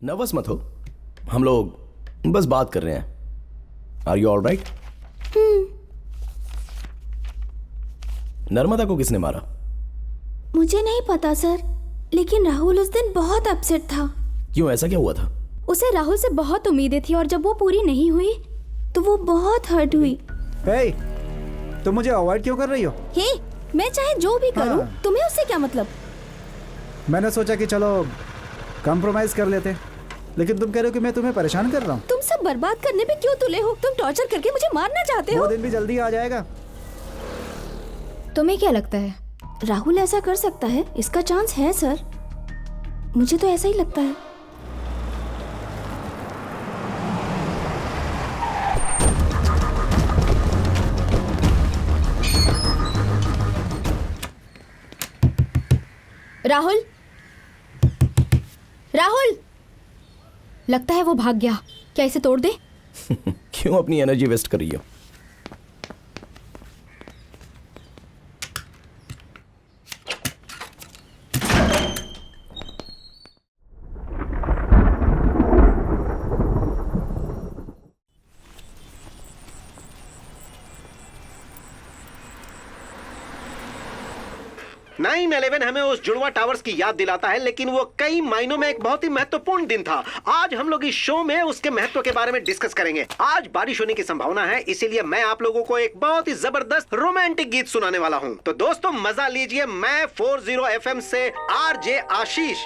Nervous मत हो, हम लोग बस बात कर रहे हैं। Are you all right? Narmada को किसने मारा? मुझे नहीं पता सर, लेकिन राहुल उस दिन बहुत अपसेट था। क्यों, ऐसा क्या हुआ था? उसे राहुल से बहुत उम्मीदें थी और जब वो पूरी नहीं हुई तो वो बहुत हर्ट हुई। हे, तुम मुझे अवॉइड क्यों कर रही हो? हे, मैं चाहे जो भी करूं, तुम्हें उससे क्या मतलब? मैंने सोचा कि चलो कॉम्प्रोमाइज कर लेते, लेकिन तुम कह रहे हो कि मैं तुम्हें परेशान कर रहा हूँ। तुम सब बर्बाद करने पे क्यों तुले हो? तुम टॉर्चर करके मुझे मारना चाहते हो। वो दिन भी जल्दी आ जाएगा। तुम्हें क्या लगता है राहुल ऐसा कर सकता है? इसका चांस है सर, मुझे तो ऐसा ही लगता है। राहुल, राहुल, लगता है वो भाग गया। क्या इसे तोड़ दे? क्यों अपनी एनर्जी वेस्ट कर रही हो? नाइन 11 हमें उस जुड़वा टावर्स की याद दिलाता है, लेकिन वो कई मायनों में एक बहुत ही महत्वपूर्ण दिन था। आज हम लोग इस शो में उसके महत्व के बारे में डिस्कस करेंगे। आज बारिश होने की संभावना है, इसीलिए मैं आप लोगों को एक बहुत ही जबरदस्त रोमांटिक गीत सुनाने वाला हूं। तो दोस्तों मजा लीजिए। मैं 40 FM से RJ आशीष।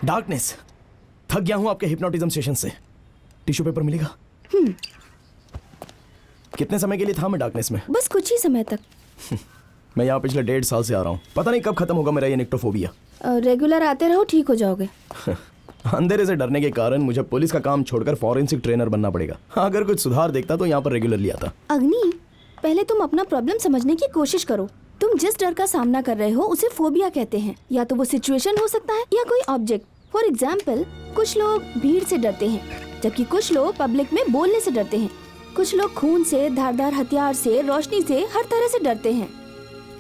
डार्कनेस। थक गया हूं आपके हिप्नोटिज्म सेशन से। टिश्यू पेपर मिलेगा? कितने समय के लिए था मैं डार्कनेस में? बस कुछ ही समय तक। मैं यहाँ पिछले 1.5 साल से आ रहा हूँ। पता नहीं कब खत्म होगा मेरा ये निक्टोफोबिया। रेगुलर आते रहो, ठीक हो जाओगे। अंधेरे से डरने के कारण मुझे पुलिस का काम छोड़कर फॉरेंसिक ट्रेनर बनना पड़ेगा। अगर कुछ सुधार देखता तो यहाँ पर रेगुलरली आता। अग्नि, पहले तुम अपना प्रॉब्लम समझने की कोशिश करो। तुम जिस डर का सामना कर रहे हो उसे फोबिया कहते हैं। या तो वो सिचुएशन हो सकता है या कोई ऑब्जेक्ट। फॉर एग्जाम्पल, कुछ लोग भीड़ से डरते हैं, जबकि कुछ लोग पब्लिक में बोलने से डरते हैं। कुछ लोग खून से, धारदार हथियार से, रोशनी से, हर तरह से डरते हैं।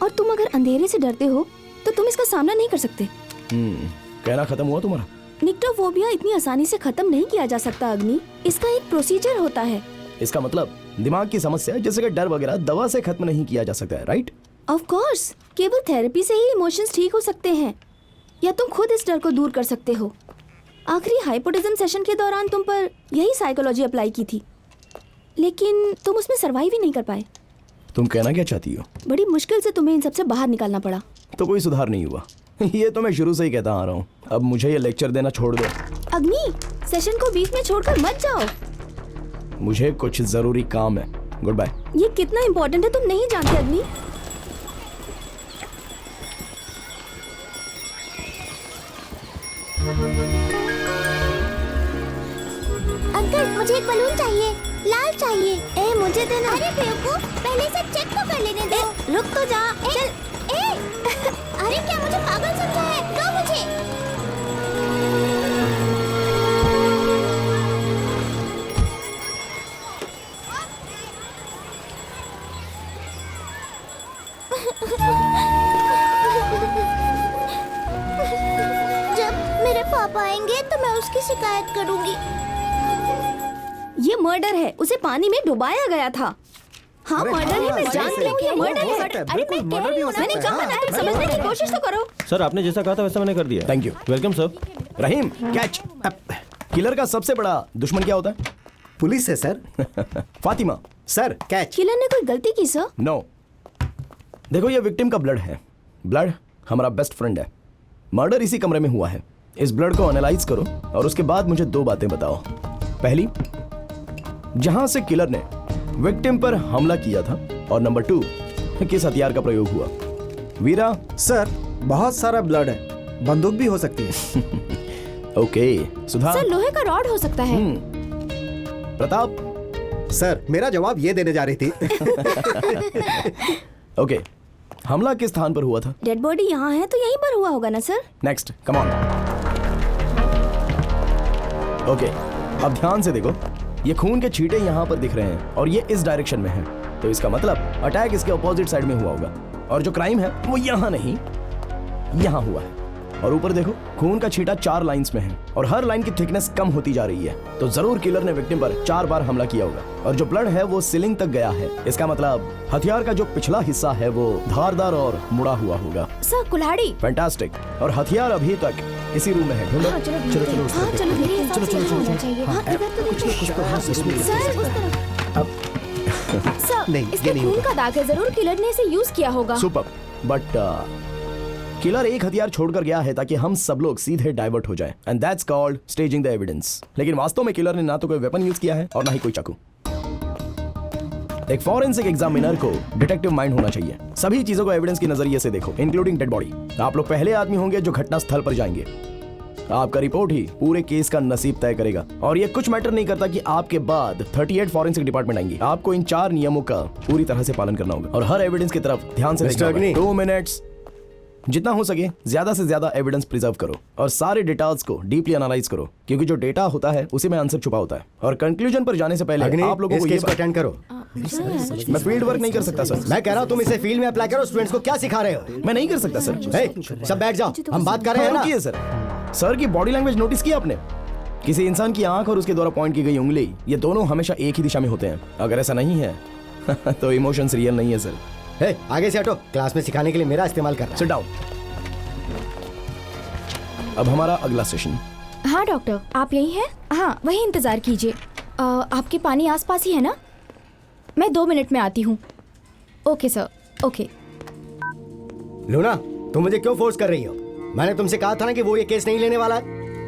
और तुम अगर अंधेरे से डरते हो तो तुम इसका सामना नहीं कर सकते। कहना खत्म हुआ तुम्हारा? निक्टोफोबिया इतनी आसानी से खत्म नहीं किया जा सकता अग्नि। इसका एक प्रोसीजर होता है। इसका मतलब दिमाग की समस्या जैसे कि डर वगैरह दवा से खत्म नहीं किया जा सकता है, राइट? ऑफ कोर्स, केवल थेरेपी से ही इमोशंस ठीक हो सकते हैं, या तुम खुद इस डर को दूर कर सकते हो। आखिरी हाइपोटिज्म सेशन के दौरान तुम पर यही साइकोलॉजी अप्लाई की थी, लेकिन तुम उसमें सरवाइव ही नहीं कर पाए। तुम कहना क्या चाहती हो? बड़ी मुश्किल से तुम्हें इन सबसे बाहर निकालना पड़ा। तो कोई सुधार नहीं हुआ। ये तो मैं शुरू से ही कहता आ रहा हूँ। अब मुझे ये लेक्चर देना छोड़ दो। अग्नि, सेशन को बीच में छोड़कर मत जाओ। मुझे कुछ जरूरी काम है। Goodbye. ये कितना इम्पोर्टेंट है तुम नहीं जानते अग्नि। अंकल, मुझे एक बलून चाहिए, लाल चाहिए। ए, मुझे देना। अरे बेवकूफ, पहले से चेक तो कर लेने दो। रुक तो जा। चल। अरे क्या मुझे पागल समझा है? दो मुझे। जब मेरे पापा आएंगे तो मैं उसकी शिकायत करूंगी। ये मर्डर है, उसे पानी में डुबाया गया था। हाँ, अरे मर्डर है, मैं जान रही हूँ ये मर्डर हो है। सकता है, अरे बिल्कुल मैं कह मर्डर रही भी हो हूँ, मैंने सकता है। कहा ना, समझने की कोशिश तो करो। सर, आपने जैसा कहा था वैसा मैंने कर दिया। Thank you. Welcome sir. Rahim, catch. Killer का सबसे बड़ा दुश्मन क्या होता है? पुलिस है sir. Fatima. Sir, catch. Killer ने कोई गलती की सर? नो। देखो, ये विक्टिम का ब्लड है। ब्लड हमारा बेस्ट फ्रेंड है। मर्डर इसी कमरे में हुआ है। इस ब्लड को एनालाइज करो और उसके बाद मुझे 2 बातें बताओ। पहली, जहां से किलर ने विक्टिम पर हमला किया था, और नंबर 2, किस हथियार का प्रयोग हुआ। वीरा। सर, बहुत सारा ब्लड है, बंदूक भी हो सकती है। ओके, सुधा। सर, लोहे का रॉड हो सकता है। प्रताप। सर, मेरा जवाब ये देने जा रही थी। ओके, हमला किस स्थान पर हुआ था? डेड बॉडी यहाँ है तो यहीं पर हुआ होगा ना sir? Next, come on. Okay, अब ध्यान से देखो। ये खून के छींटे यहाँ पर दिख रहे हैं और ये इस डायरेक्शन में है, तो इसका मतलब अटैक इसके अपोजिट साइड में हुआ होगा। और जो क्राइम है वो यहाँ नहीं, यहाँ हुआ है। और ऊपर देखो, खून का छींटा 4 लाइंस में है और हर लाइन की थिकनेस कम होती जा रही है। तो जरूर किलर ने विक्टिम पर 4 बार हमला किया होगा। और जो ब्लड है वो सीलिंग तक गया है। इसका मतलब हथियार का जो पिछला हिस्सा है वो धारदार और मुड़ा हुआ होगा। सर, कुल्हाड़ी। फैंटास्टिक। और हथियार अभी तक इसी रूम में है। ढूंढो। हाँ, चलो चलो चलो हाँ, चलो मेरे हिसाब से यहाँ होना चाहिए। हाँ, इधर तो कुछ सर, उस तरफ। सर, नहीं, इसके ये नहीं खून होगा। का दाग है, जरूर किलर ने इसे यूज किया होगा। सुपर। बट किलर एक हथियार छोड़कर गया है ताकि हम सब लोग सीधे डाइवर्ट हो जाएं, and that's called staging the evidence. लेकिन वास्तव में किलर ने ना तो कोई वेपन यूज किया है और ना ही कोई चाकू। एक फॉरेंसिक एग्जामिनर को डिटेक्टिव माइंड होना चाहिए। सभी चीजों को एविडेंस के नजरिए से देखो, इंक्लूडिंग डेड बॉडी। आप लोग पहले आदमी होंगे जो घटना स्थल पर जाएंगे। आपका रिपोर्ट ही पूरे केस का नसीब तय करेगा। और ये कुछ मैटर नहीं करता कि आपके बाद 38 फॉरेंसिक डिपार्टमेंट आएंगे। आपको इन 4 नियमों का पूरी तरह से पालन करना होगा और हर एविडेंस की तरफ ध्यान से देखना होगा। 2 मिनट्स। जितना हो सके ज्यादा से ज्यादा एविडेंस प्रिजर्व करो और सारे डेटास को डीपली एनालाइज करो, क्योंकि जो डेटा होता है उसी में आंसर छुपा होता है। और कंक्लूजन पर जाने से पहले आप लोगों को ये अटेंड करो। मैं फील्ड वर्क नहीं कर सकता सर। मैं कह रहा हूँ तुम इसे फील्ड में अप्लाई करो। स्टूडेंट्स को क्या सिखा रहे हो? मैं नहीं कर सकता सर। सब बैठ जाओ, हम बात कर रहे हैं ना। रुकिए सर। सर की बॉडी लैंग्वेज नोटिस किया आपने? किसी इंसान की आंख और उसके द्वारा पॉइंट की गई उंगली, ये दोनों हमेशा एक ही दिशा में होते हैं। अगर ऐसा नहीं है तो इमोशंस रियल नहीं है सर। आगे से हटो, क्लास में सिखाने के लिए मेरा इस्तेमाल करना। Sit down. अब हमारा अगला सेशन। हाँ डॉक्टर, आप यही हैं? हाँ, वही इंतजार कीजिए। आपके पानी आसपास ही है ना? मैं 2 मिनट में आती हूँ। Okay sir, okay. लूना, तुम मुझे क्यों फोर्स कर रही हो? मैंने तुमसे कहा था ना कि वो ये केस नहीं लेने वाला है।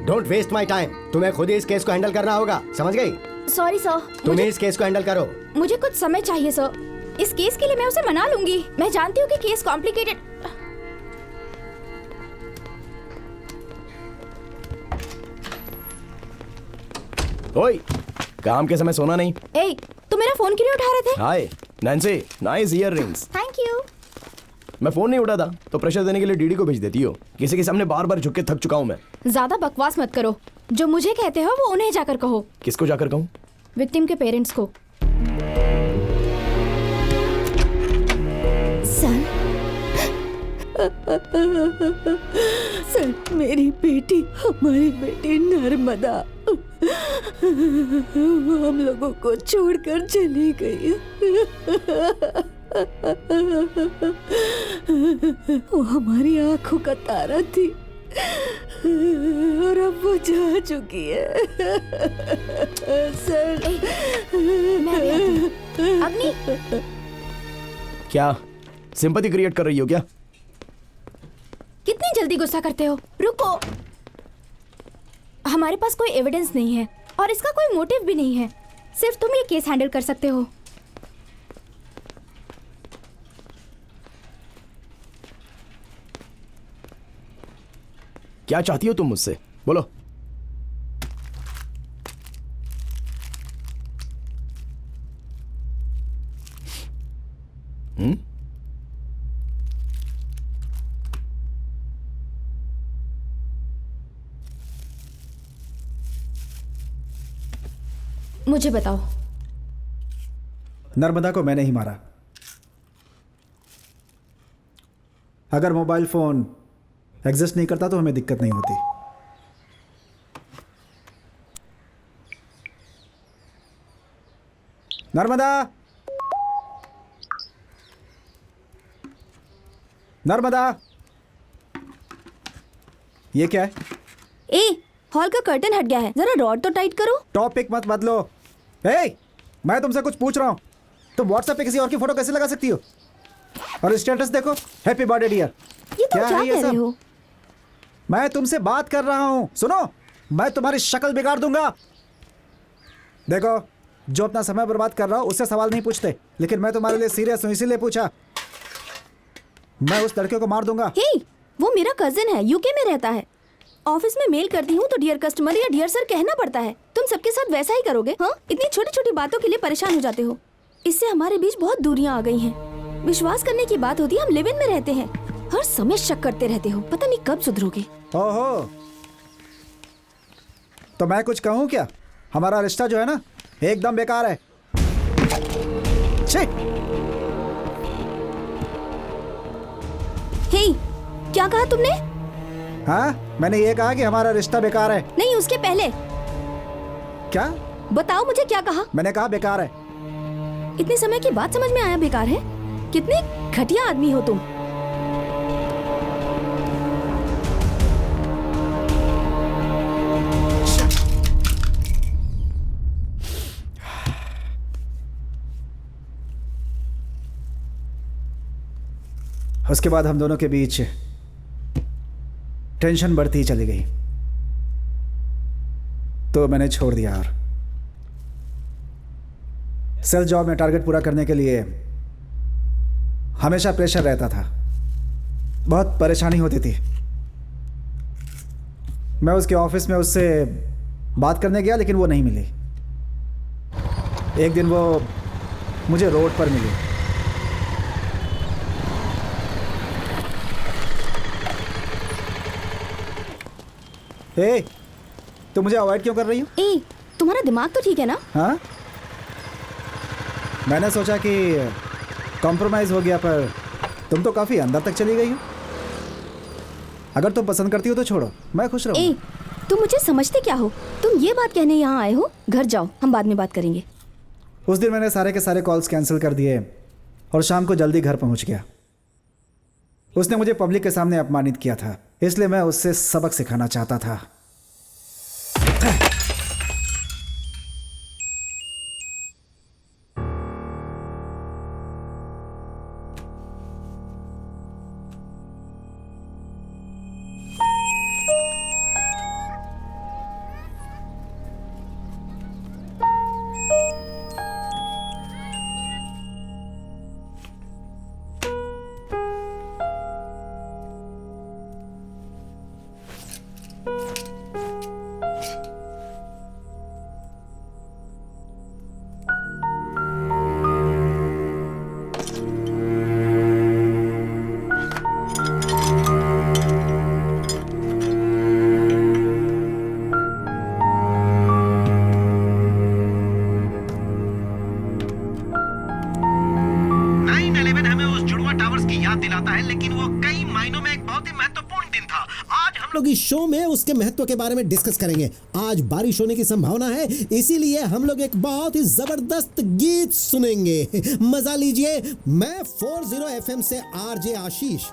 Don't waste my time. तुम्हें खुद ही इस केस को हैंडल करना होगा, समझ गई? सॉरी सर, तुम ही इस केस को हैंडल करो। मुझे कुछ समय चाहिए सर। इस केस के लिए मैं उसे मना लूंगी। मैं जानती हूँ कि केस कॉम्प्लिकेटेड। ओए, काम के समय सोना नहीं। ए, तुम मेरा फोन क्यों नहीं उठा रहे थे? Hi Nancy, nice earrings. Thank you. मैं फोन नहीं उठाता तो प्रेशर देने के लिए डीडी को भेज देती हो। किसी के सामने बार बार झुक के थक चुका हूँ मैं। ज्यादा बकवास मत करो। जो मुझे कहते हो वो उन्हें जाकर कहो। किसको जाकर कहूँ? विक्टिम के पेरेंट्स को। सर, मेरी बेटी, हमारी बेटी नर्मदा वो हम लोगों को छोड़कर चली गई। वो हमारी आंखों का तारा थी और अब वो जा चुकी है। सर, अग्नि, क्या सिंपैथी क्रिएट कर रही हो क्या? कितनी जल्दी गुस्सा करते हो? रुको, हमारे पास कोई एविडेंस नहीं है और इसका कोई मोटिव भी नहीं है। सिर्फ तुम ये केस हैंडल कर सकते हो। क्या चाहती हो तुम मुझसे? बोलो। मुझे बताओ। नर्मदा को मैंने ही मारा। अगर मोबाइल फोन एग्जिस्ट नहीं करता तो हमें दिक्कत नहीं होती। नर्मदा, नर्मदा, ये क्या है? ए, हॉल का कर्टन हट गया है, जरा रॉड तो टाइट करो। टॉपिक मत बदलो। मैं तुमसे कुछ पूछ रहा हूं। तुम व्हाट्सएप पे किसी और की फोटो कैसे लगा सकती हो? और स्टेटस देखो, हैप्पी बर्थडे डियर। ये तुम क्या कह रहे हो? मैं तुमसे बात कर रहा हूं, सुनो। मैं तुम्हारी शक्ल बिगाड़ दूंगा। देखो, जो अपना समय बर्बाद कर रहा हूं उससे सवाल नहीं पूछते, लेकिन मैं तुम्हारे लिए सीरियस हूं, इसीलिए पूछा। मैं उस लड़के को मार दूंगा। हे, वो मेरा कजिन है, यूके में रहता है। ऑफिस में मेल करती हूँ तो डियर कस्टमर या डियर सर कहना पड़ता है। तुम सबके साथ वैसा ही करोगे? हाँ, इतनी छोटी छोटी बातों के लिए परेशान हो जाते हो। इससे हमारे बीच बहुत दूरियां आ गई हैं। विश्वास करने की बात होती है, हम लिव इन में रहते हैं। हर समय शक करते रहते हो, पता नहीं कब सुधरोगे। ओहो, तो मैं कुछ कहूँ क्या? हमारा रिश्ता जो है ना, एकदम बेकार है। छी! हे, क्या कहा तुमने? हाँ, मैंने ये कहा कि हमारा रिश्ता बेकार है। नहीं, उसके पहले। क्या? बताओ मुझे, क्या कहा? मैंने कहा बेकार है। इतने समय के बाद समझ में आया बेकार है? कितने घटिया आदमी हो तुम। उसके बाद हम दोनों के बीच टेंशन बढ़ती ही चली गई, तो मैंने छोड़ दिया। और सेल्स जॉब में टारगेट पूरा करने के लिए हमेशा प्रेशर रहता था, बहुत परेशानी होती थी। मैं उसके ऑफिस में उससे बात करने गया, लेकिन वो नहीं मिली। एक दिन वो मुझे रोड पर मिली। ए, तुम मुझे अवॉइड क्यों कर रही हो? ए, तुम्हारा दिमाग तो ठीक है ना? हाँ, मैंने सोचा कि कॉम्प्रोमाइज हो गया, पर तुम तो काफी अंदर तक चली गई हो। अगर तुम पसंद करती हो तो छोड़ो, मैं खुश रहूंगा। ए, तुम मुझे समझते क्या हो? तुम ये बात कहने यहाँ आए हो? घर जाओ, हम बाद में बात करेंगे। उस दिन मैंने सारे के सारे कॉल्स कैंसिल कर दिए और शाम को जल्दी घर पहुंच गया। उसने मुझे पब्लिक के सामने अपमानित किया था, इसलिए मैं उससे सबक सिखाना चाहता था। दिलाता है, लेकिन वो कई मायनों में एक बहुत ही महत्वपूर्ण दिन था। आज हम लोग इस शो में उसके महत्व के बारे में डिस्कस करेंगे। आज बारिश होने की संभावना है, इसीलिए हम लोग एक बहुत ही जबरदस्त गीत सुनेंगे। मजा लीजिए। मैं 40 FM से आरजे आशीष।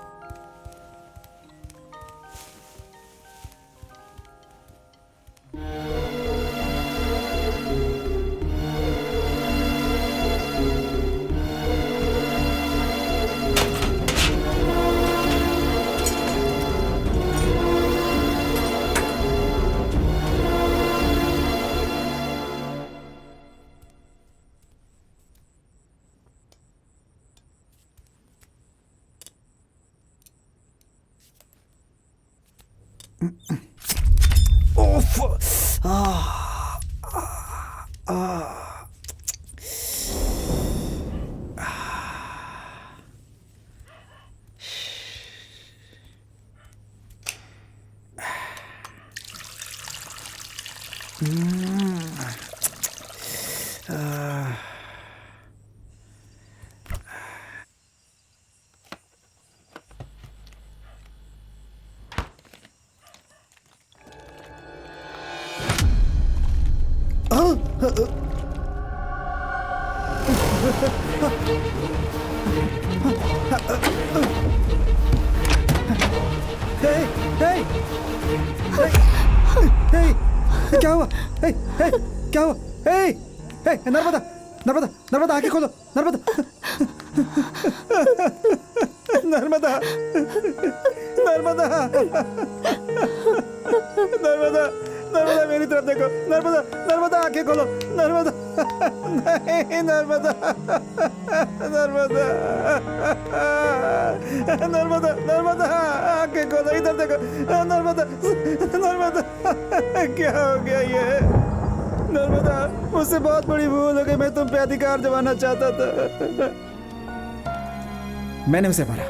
क्या हुआ? क्या हुआ? नर्मदा, नर्मदा, नर्मदा, आंखें खोलो। नर्मदा, नर्मदा, नर्मदा, नर्मदा, नर्मदा, मेरी तरफ देखो। नर्मदा, नर्मदा, आंखें खोलो। नर्मदा, नहीं, नर्मदा, नर्मदा, नर्मदा, नर्मदा, आंखें खोलो, इधर देखो। नर्मदा, नर्मदा, क्या हो गया ये? नर्मदा, मुझसे बहुत बड़ी भूल हो गई। मैं तुम पे अधिकार जमाना चाहता था। मैंने उसे मारा।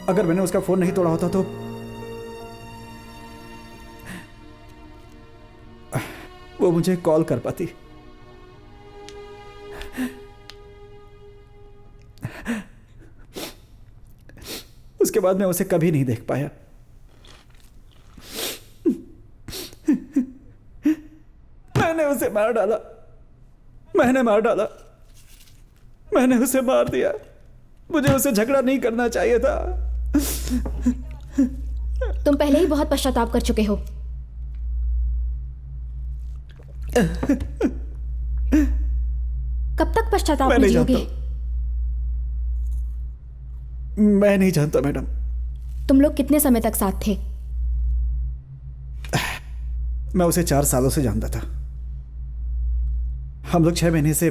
अगर मैंने उसका फोन नहीं तोड़ा होता तो वो मुझे कॉल कर पाती। उसके बाद मैं उसे कभी नहीं देख पाया। मैंने उसे मार डाला। मैंने मार डाला। मैंने उसे मार दिया। मुझे उसे झगड़ा नहीं करना चाहिए था। तुम पहले ही बहुत पश्चाताप कर चुके हो। कब तक पश्चाताप में जियोगे? मैं नहीं जानता मैडम। तुम लोग कितने समय तक साथ थे? मैं उसे 4 सालों से जानता था। हम लोग 6 महीने से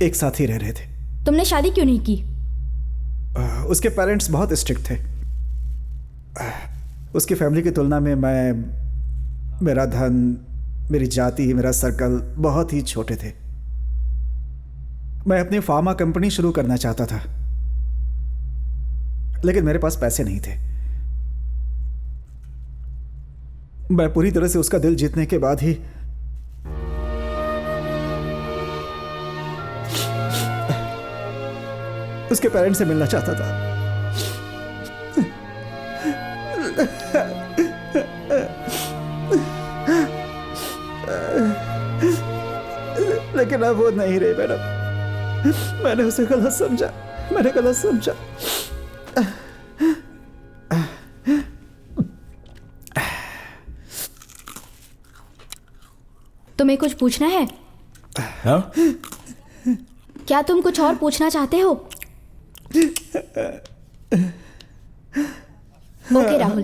एक साथ ही रह रहे थे। तुमने शादी क्यों नहीं की? उसके पेरेंट्स बहुत स्ट्रिक्ट थे। उसकी फैमिली की तुलना में मेरा धन, मेरी जाति, मेरा सर्कल बहुत ही छोटे थे। मैं अपनी फार्मा कंपनी शुरू करना चाहता था, लेकिन मेरे पास पैसे नहीं थे। मैं पूरी तरह से उसका दिल जीतने के बाद ही उसके पेरेंट्स से मिलना चाहता था। लेकिन अब वो नहीं रही मैडम। मैंने उसे गलत समझा। मैंने गलत समझा। तुम्हें कुछ पूछना है? हाँ? क्या तुम कुछ और पूछना चाहते हो? ओके राहुल,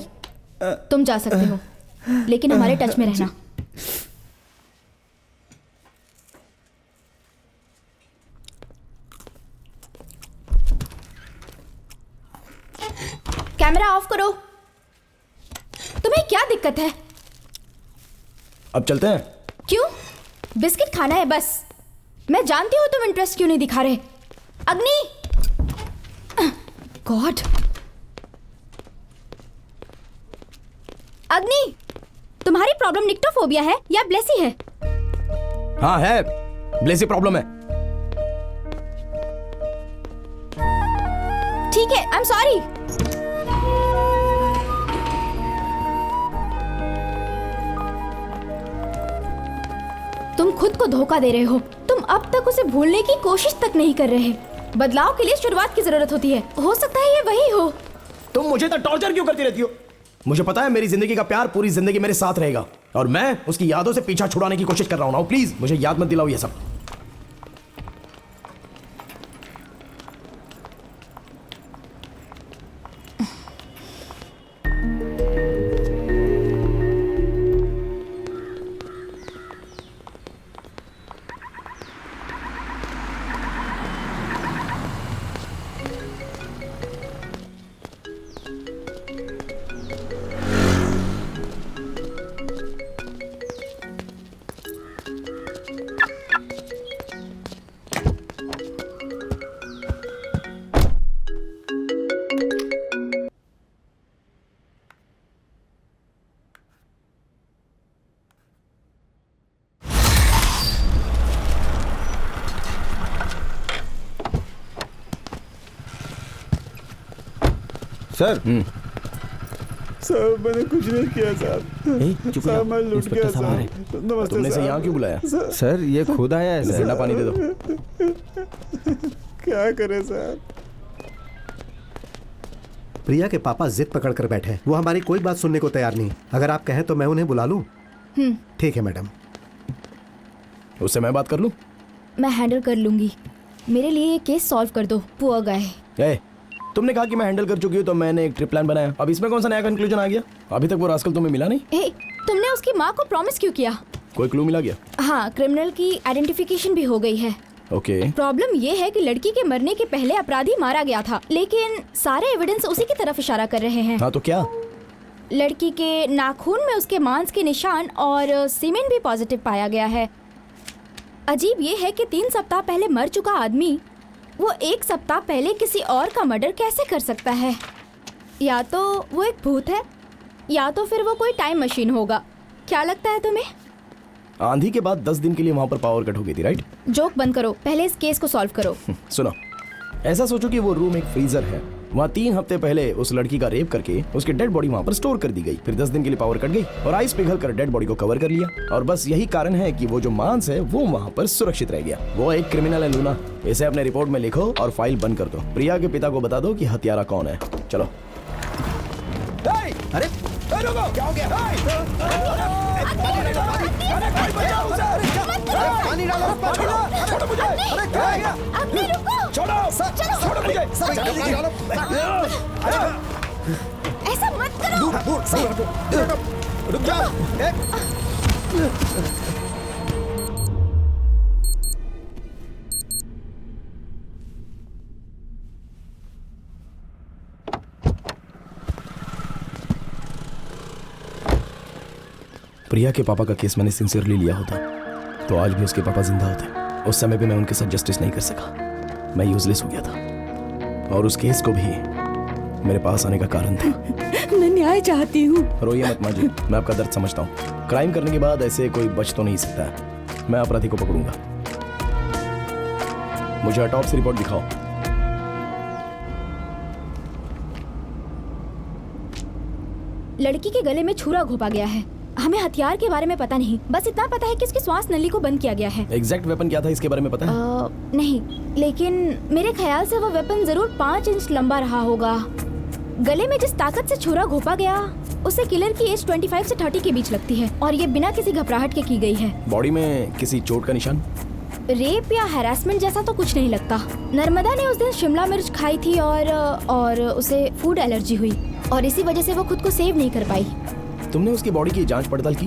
तुम जा सकते हो, लेकिन हमारे टच में रहना। कैमरा ऑफ करो। तुम्हें क्या दिक्कत है? अब चलते हैं। क्यों? बिस्किट खाना है बस। मैं जानती हूँ तुम इंटरेस्ट क्यों नहीं दिखा रहे। अग्नि, गॉड, अग्नि, तुम्हारी प्रॉब्लम निक्टोफोबिया है या ब्लेसी है? हाँ है, ब्लेसी प्रॉब्लम है। ठीक है, आई एम सॉरी। तुम खुद को धोखा दे रहे हो। तुम अब तक उसे भूलने की कोशिश तक नहीं कर रहे। बदलाव के लिए शुरुआत की जरूरत होती है। हो सकता है ये वही हो। तुम मुझे तो टॉर्चर क्यों करती रहती हो? मुझे पता है मेरी जिंदगी का प्यार पूरी जिंदगी मेरे साथ रहेगा और मैं उसकी यादों से पीछा छुड़ाने की कोशिश कर रहा हूँ ना। प्लीज मुझे याद मत दिलाओ ये सब। सर साहब मैंने कुछ नहीं किया साहब। साहब मैं लूट गया साहब। नमस्ते तुमने से यहाँ क्यों बुलाया? सर ये खुद आया है सर। ठंडा पानी दे दो। क्या करे साहब? प्रिया के पापा जिद पकड़ कर बैठे हैं। वो हमारी कोई बात सुनने को तैयार नहीं। अगर आप कहें तो मैं उन्हें बुला लूं। ठीक है मैडम। उससे मैं बात कर लूं? मैं हैंडल कर लूंगी। मेरे लिए ये केस सॉल्व कर दो। Poor guy. तुमने कहा कि मैं हैंडल कर चुकी हूँ तो मैंने एक ट्रिप प्लान बनाया। अब इसमें कौन सा नया कंक्लूजन आ गया? अभी तक वो रास्कल तुम्हें मिला नहीं। तुमने उसकी माँ को प्रॉमिस क्यों किया? कोई क्लू मिला गया? हाँ, क्रिमिनल की आइडेंटिफिकेशन भी हो गई है। ओके। प्रॉब्लम ये है कि लड़की के मरने के पहले अपराधी मारा गया था, लेकिन सारे एविडेंस उसी की तरफ इशारा कर रहे हैं। हाँ तो क्या? लड़की के नाखून में उसके मांस के निशान और सीमेन भी पॉजिटिव पाया गया है। अजीब ये है कि 3 सप्ताह पहले मर चुका आदमी वो 1 सप्ताह पहले किसी और का मर्डर कैसे कर सकता है? या तो वो एक भूत है या तो फिर वो कोई टाइम मशीन होगा। क्या लगता है तुम्हें? आंधी के बाद 10 दिन के लिए वहाँ पर पावर कट हो गई थी, राइट? जोक बंद करो, पहले इस केस को सॉल्व करो। सुनो, ऐसा सोचो कि वो रूम एक फ्रीजर है। वहाँ 3 हफ्ते पहले उस लड़की का रेप करके उसकी डेड बॉडी वहाँ पर स्टोर कर दी गई। फिर 10 दिन के लिए पावर कट गई और आइस पिघल कर डेड बॉडी को कवर कर लिया। और बस यही कारण है कि वो जो मांस है वो वहाँ पर सुरक्षित रह गया। वो एक क्रिमिनल है लूना। इसे अपने रिपोर्ट में लिखो और फाइल बंद कर दो। प्रिया के पिता को बता दो कि हत्यारा कौन है। चलो। अरे रुको, क्या हो गया? पानी डालो। छोड़ो मुझे। अरे क्या है? अबे रुको। छोड़ो मुझे। ऐसा मत करो। रुक जाओ। प्रिया के पापा का केस मैंने सिंसियरली लिया होता तो आज भी उसके पापा जिंदा होते। उस समय भी मैं उनके साथ जस्टिस नहीं कर सका। मैं यूजलेस हो गया था और उस केस को भी मेरे पास आने का कारण था। मैं न्याय चाहती हूँ। रोइए मत माँ जी, मैं आपका दर्द समझता हूँ। क्राइम करने के बाद ऐसे कोई बच तो नहीं सकता है। मैं अपराधी को पकड़ूंगा। मुझे ऑटोप्सी रिपोर्ट दिखाओ। लड़की के गले में छुरा घोंपा गया है। हमें हथियार के बारे में पता नहीं, बस इतना पता है कि इसकी श्वास नली को बंद किया गया है। एग्जैक्ट वेपन क्या था इसके बारे में पता है? नहीं, लेकिन मेरे ख्याल से वो वेपन जरूर 5 इंच लंबा रहा होगा। गले में जिस ताकत से छुरा घोंपा गया उसे किलर की एज 25 से 30 के बीच लगती है और ये बिना किसी घबराहट के की गई है। बॉडी में किसी चोट का निशान? रेप या हैरेसमेंट जैसा तो कुछ नहीं लगता। नर्मदा ने उस दिन शिमला मिर्च खाई थी और उसे फूड एलर्जी हुई और इसी वजह से वो खुद को सेव नहीं कर पाई। तुमने उसकी बॉडी की जांच पड़ताल की?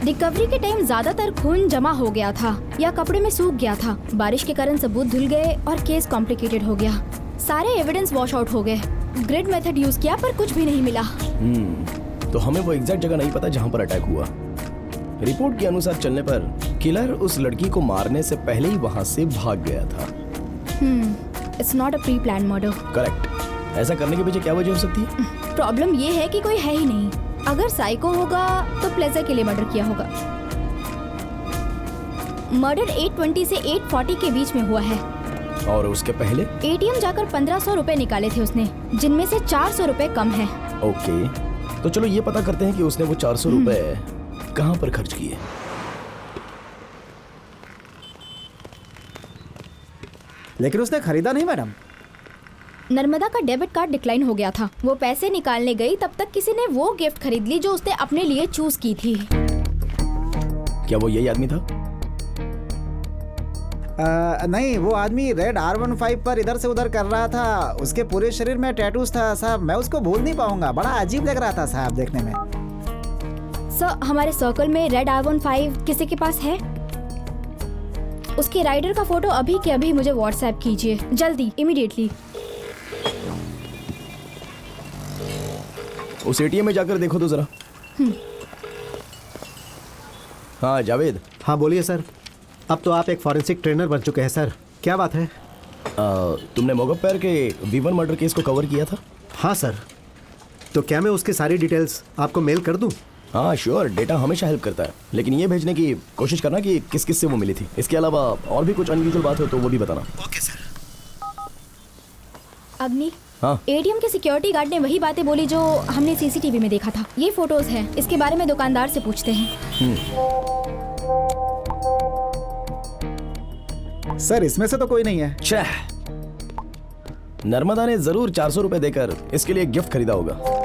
रिकवरी के टाइम ज्यादातर खून जमा हो गया था या कपड़े में सूख गया था। बारिश के कारण सबूत धुल गए और केस कॉम्प्लिकेटेड हो गया। सारे एविडेंस वॉश आउट हो गए। ग्रिड मेथड यूज किया पर कुछ भी नहीं मिला। तो हमें वो एग्जैक्ट जगह नहीं पता जहाँ पर अटैक हुआ। रिपोर्ट के अनुसार चलने पर किलर उस लड़की को मारने से पहले ही वहाँ से भाग गया था। It's not a pre plan murder. Correct. ऐसा करने के पीछे क्या वजह हो सकती है? प्रॉब्लम ये है कि कोई है ही नहीं। अगर साइको होगा तो प्लेजर के लिए मर्डर किया होगा। मर्डर 8:20 से 8:40 के बीच में हुआ है। और उसके पहले? एटीएम जाकर 1500 रुपए निकाले थे उसने, जिनमें से 400 रुपए कम है। ओके, तो चलो ये पता करते हैं कि उसने वो 400 रुपए कहाँ पर खर्च किए। लेकिन उसने खरीदा नहीं मैडम। नर्मदा का डेबिट कार्ड डिक्लाइन हो गया था। वो पैसे निकालने गई, तब तक किसी ने वो गिफ्ट खरीद ली जो उसने अपने लिए चूज की थी। क्या वो यही आदमी था? नहीं, वो आदमी रेड R15 पर इधर से उधर कर रहा था। उसके पूरे शरीर में टैटूज था साहब, मैं उसको भूल नहीं पाऊंगा। बड़ा अजीब लग रहा था साहब देखने में। सर, हमारे सर्कल में रेड R15 किसी के पास है? उसके राइडर का फोटो अभी के अभी मुझे व्हाट्सएप कीजिए, जल्दी, इमीडिएटली। उस एटीएम में जाकर देखो तो जरा। हाँ जावेद। हाँ बोलिए सर। अब तो आप एक फॉरेंसिक ट्रेनर बन चुके हैं सर, क्या बात है? तुमने मोगप्पर के V1 मर्डर केस को कवर किया था? हाँ सर। तो क्या मैं उसकी सारी डिटेल्स आपको मेल कर दूं? हाँ श्योर, डेटा हमेशा हेल्प करता है, लेकिन ये भेजने की कोशिश करना कि किस किस से वो मिली थी। इसके अलावा और भी कुछ अनयूजुअल बात हो तो वो भी बताना। Okay sir. अग्नि, हाँ। एटीएम के सिक्योरिटी गार्ड ने वही बातें बोली जो हमने सीसीटीवी में देखा था। ये फोटोज हैं, इसके बारे में दुकानदार से पूछते हैं। सर इसमें से तो कोई नहीं है। छह, नर्मदा ने जरूर 400 रुपए देकर इसके लिए गिफ्ट खरीदा होगा।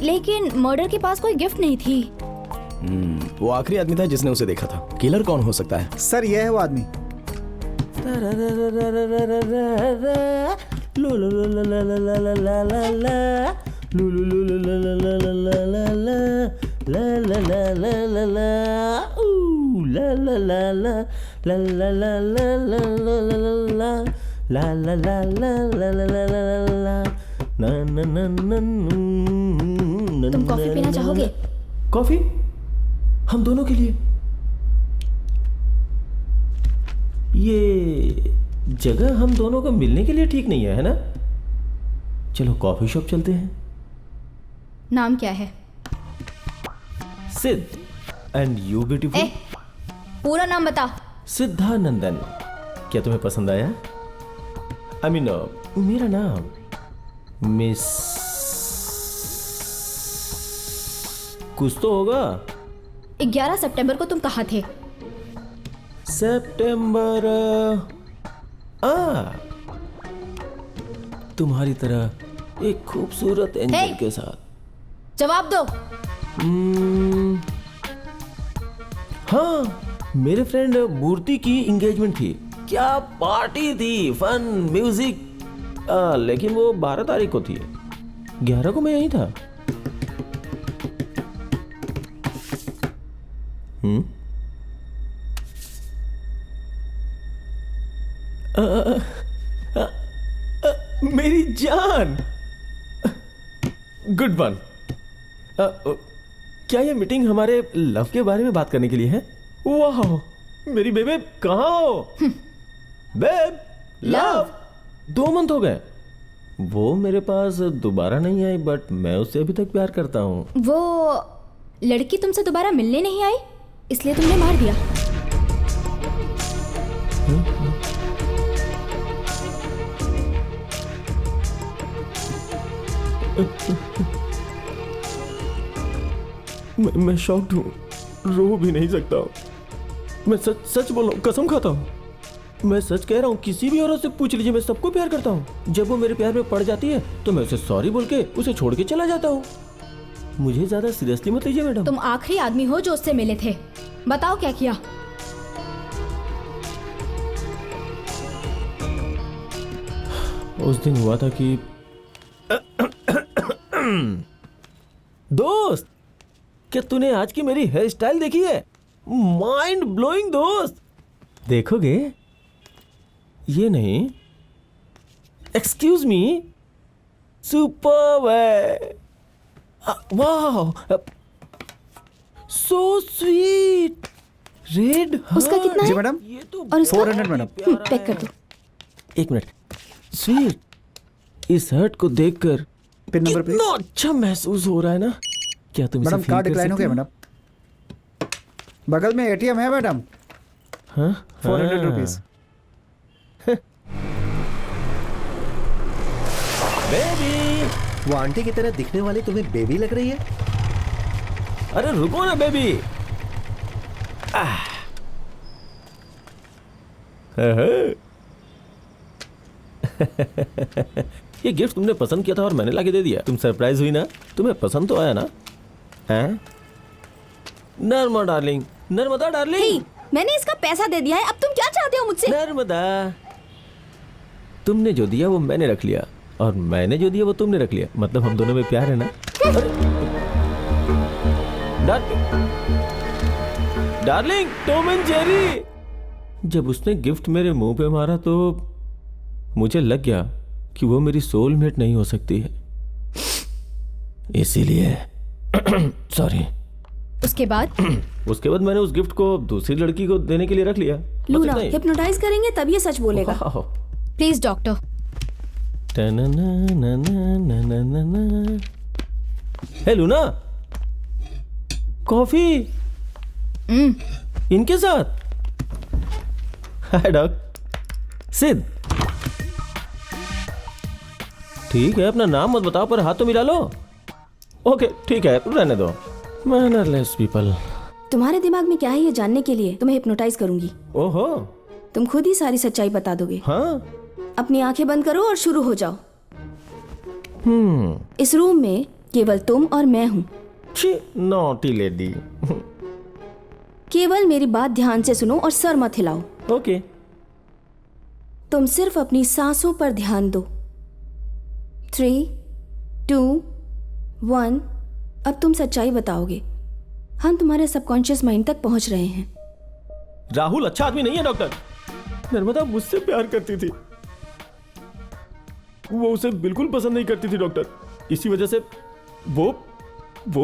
लेकिन मर्डर के पास कोई गिफ्ट नहीं थी। वो आखिरी आदमी था जिसने उसे देखा था। किलर कौन हो सकता है? सर ये है वो आदमी। तुम कॉफी पीना चाहोगे? कॉफी? हम दोनों के लिए? ये जगह हम दोनों को मिलने के लिए ठीक नहीं है ना? चलो कॉफी शॉप चलते हैं। नाम क्या है? सिद्ध। And you beautiful? पूरा नाम बता। सिद्धानंदन। क्या तुम्हें पसंद आया? आई मीन मेरा नाम मिस कुछ तो होगा। 11 सितंबर को तुम कहाँ थे? सितंबर तुम्हारी तरह एक खूबसूरत एंजल के साथ। जवाब दो। हाँ, मेरे फ्रेंड मूर्ति की एंगेजमेंट थी। क्या पार्टी थी, फन, म्यूजिक। लेकिन वो 12 तारीख को थी। 11 को मैं यहीं था। मेरी जान। Good one. क्या ये मीटिंग हमारे लव के बारे में बात करने के लिए है? वाह, मेरी बेबे कहाँ हो? Babe, love. 2 मंथ हो गए। वो मेरे पास दोबारा नहीं आई, बट मैं उससे अभी तक प्यार करता हूँ। वो लड़की तुमसे दोबारा मिलने नहीं आई, इसलिए तुमने मार दिया। मैं शॉक्ड हूँ, रो भी नहीं सकता हूँ। मैं सच बोल रहा हूँ, कसम खाता हूँ। मैं सच कह रहा हूँ, किसी भी औरत से पूछ लीजिए, मैं सबको प्यार करता हूँ। जब वो मेरे प्यार में पड़ जाती है तो मैं उसे सॉरी बोल के उसे छोड़ के चला जाता हूँ। मुझे ज्यादा सीरियसली मत लीजिए मैडम। तुम आखिरी आदमी हो जो उससे मिले थे। बताओ क्या किया? उस दिन हुआ था कि दोस्त, क्या तूने आज की मेरी हेयर स्टाइल देखी है? माइंड ब्लोइंग दोस्त। देखोगे? ये नहीं, एक्सक्यूज मी, सुपर्ब है। वाह, सो स्वीट। रेड। उसका कितना है? जी मैडम, ये तो और उसका? 400 मैडम। पैक कर दो। 1 मिनट। स्वीट, इस हर्ट को देखकर पिन नंबर प्लीज। इतना अच्छा महसूस हो रहा है ना। क्या तुम इसे मैडम फील कार्ड कर डिक्लाइन हो सकते गया हो? मैडम। बगल में एटीएम है मैडम। 400 रुपीज। बेबी, वो आंटी की तरह दिखने वाली तुम्हें बेबी लग रही है? अरे रुको ना बेबी। ये गिफ्ट तुमने पसंद किया था और मैंने लाके दे दिया। तुम सरप्राइज हुई ना? तुम्हें पसंद तो आया ना? हैं? Narmada darling, Narmada darling. Hey, मैंने इसका पैसा दे दिया है, अब तुम क्या चाहते हो मुझसे? नर्मदा, तुमने जो दिया वो मैंने रख लिया और मैंने जो दिया वो तुमने रख लिया, मतलब हम दोनों में प्यार है ना? Darling, Tom and Jerry. जब उसने गिफ्ट मेरे मुंह पे मारा तो मुझे लग गया कि वो मेरी सोलमेट नहीं हो सकती है, इसीलिए सॉरी। उसके बाद मैंने उस गिफ्ट को दूसरी लड़की को देने के लिए रख लिया। लूना, हिप्नोटाइज करेंगे तब ये सच बोलेगा। Please doctor. Hey Luna, coffee इनके साथ। Hi doc. सिद्ध, ठीक है, अपना नाम मत बताओ पर हाथ तो मिला लो। ओके ठीक है, रहने दो। Mannerless people. तुम्हारे दिमाग में क्या है ये जानने के लिए तुम्हें हिप्नोटाइज करूंगी। ओहो, तुम खुद ही सारी सच्चाई बता दोगे। हाँ। अपनी आंखें बंद करो और शुरू हो जाओ। इस रूम में केवल तुम और मैं हूँ। Naughty lady. केवल मेरी बात ध्यान से सुनो और सर मत हिलाओ। ओके। तुम सिर्फ अपनी सांसों पर ध्यान दो। 3, 2, 1। अब तुम सच्चाई बताओगे। हम तुम्हारे सबकॉन्शियस माइंड तक पहुंच रहे हैं। राहुल अच्छा आदमी नहीं है डॉक्टर। नर्मदा मुझसे प्यार करती थी, वो उसे बिल्कुल पसंद नहीं करती थी डॉक्टर। इसी वजह से वो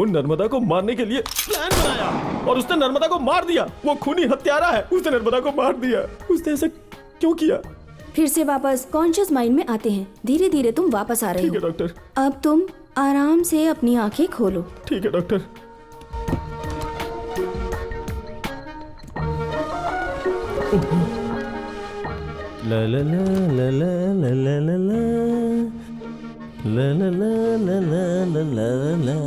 नर्मदा को मारने के लिए प्लान बनाया और उसने नर्मदा को मार दिया। वो खूनी हत्यारा है, उसने नर्मदा को मार दिया। उसने ऐसा क्यों किया? फिर से वापस कॉन्शियस माइंड में आते हैं। धीरे धीरे तुम वापस आ रहे हो। ठीक है डॉक्टर। अब तुम आराम से अपनी आंखें खोलो। ठीक है डॉक्टर। ला ला ला ला ला ला ला ला ला ला ला ला ला ला ला।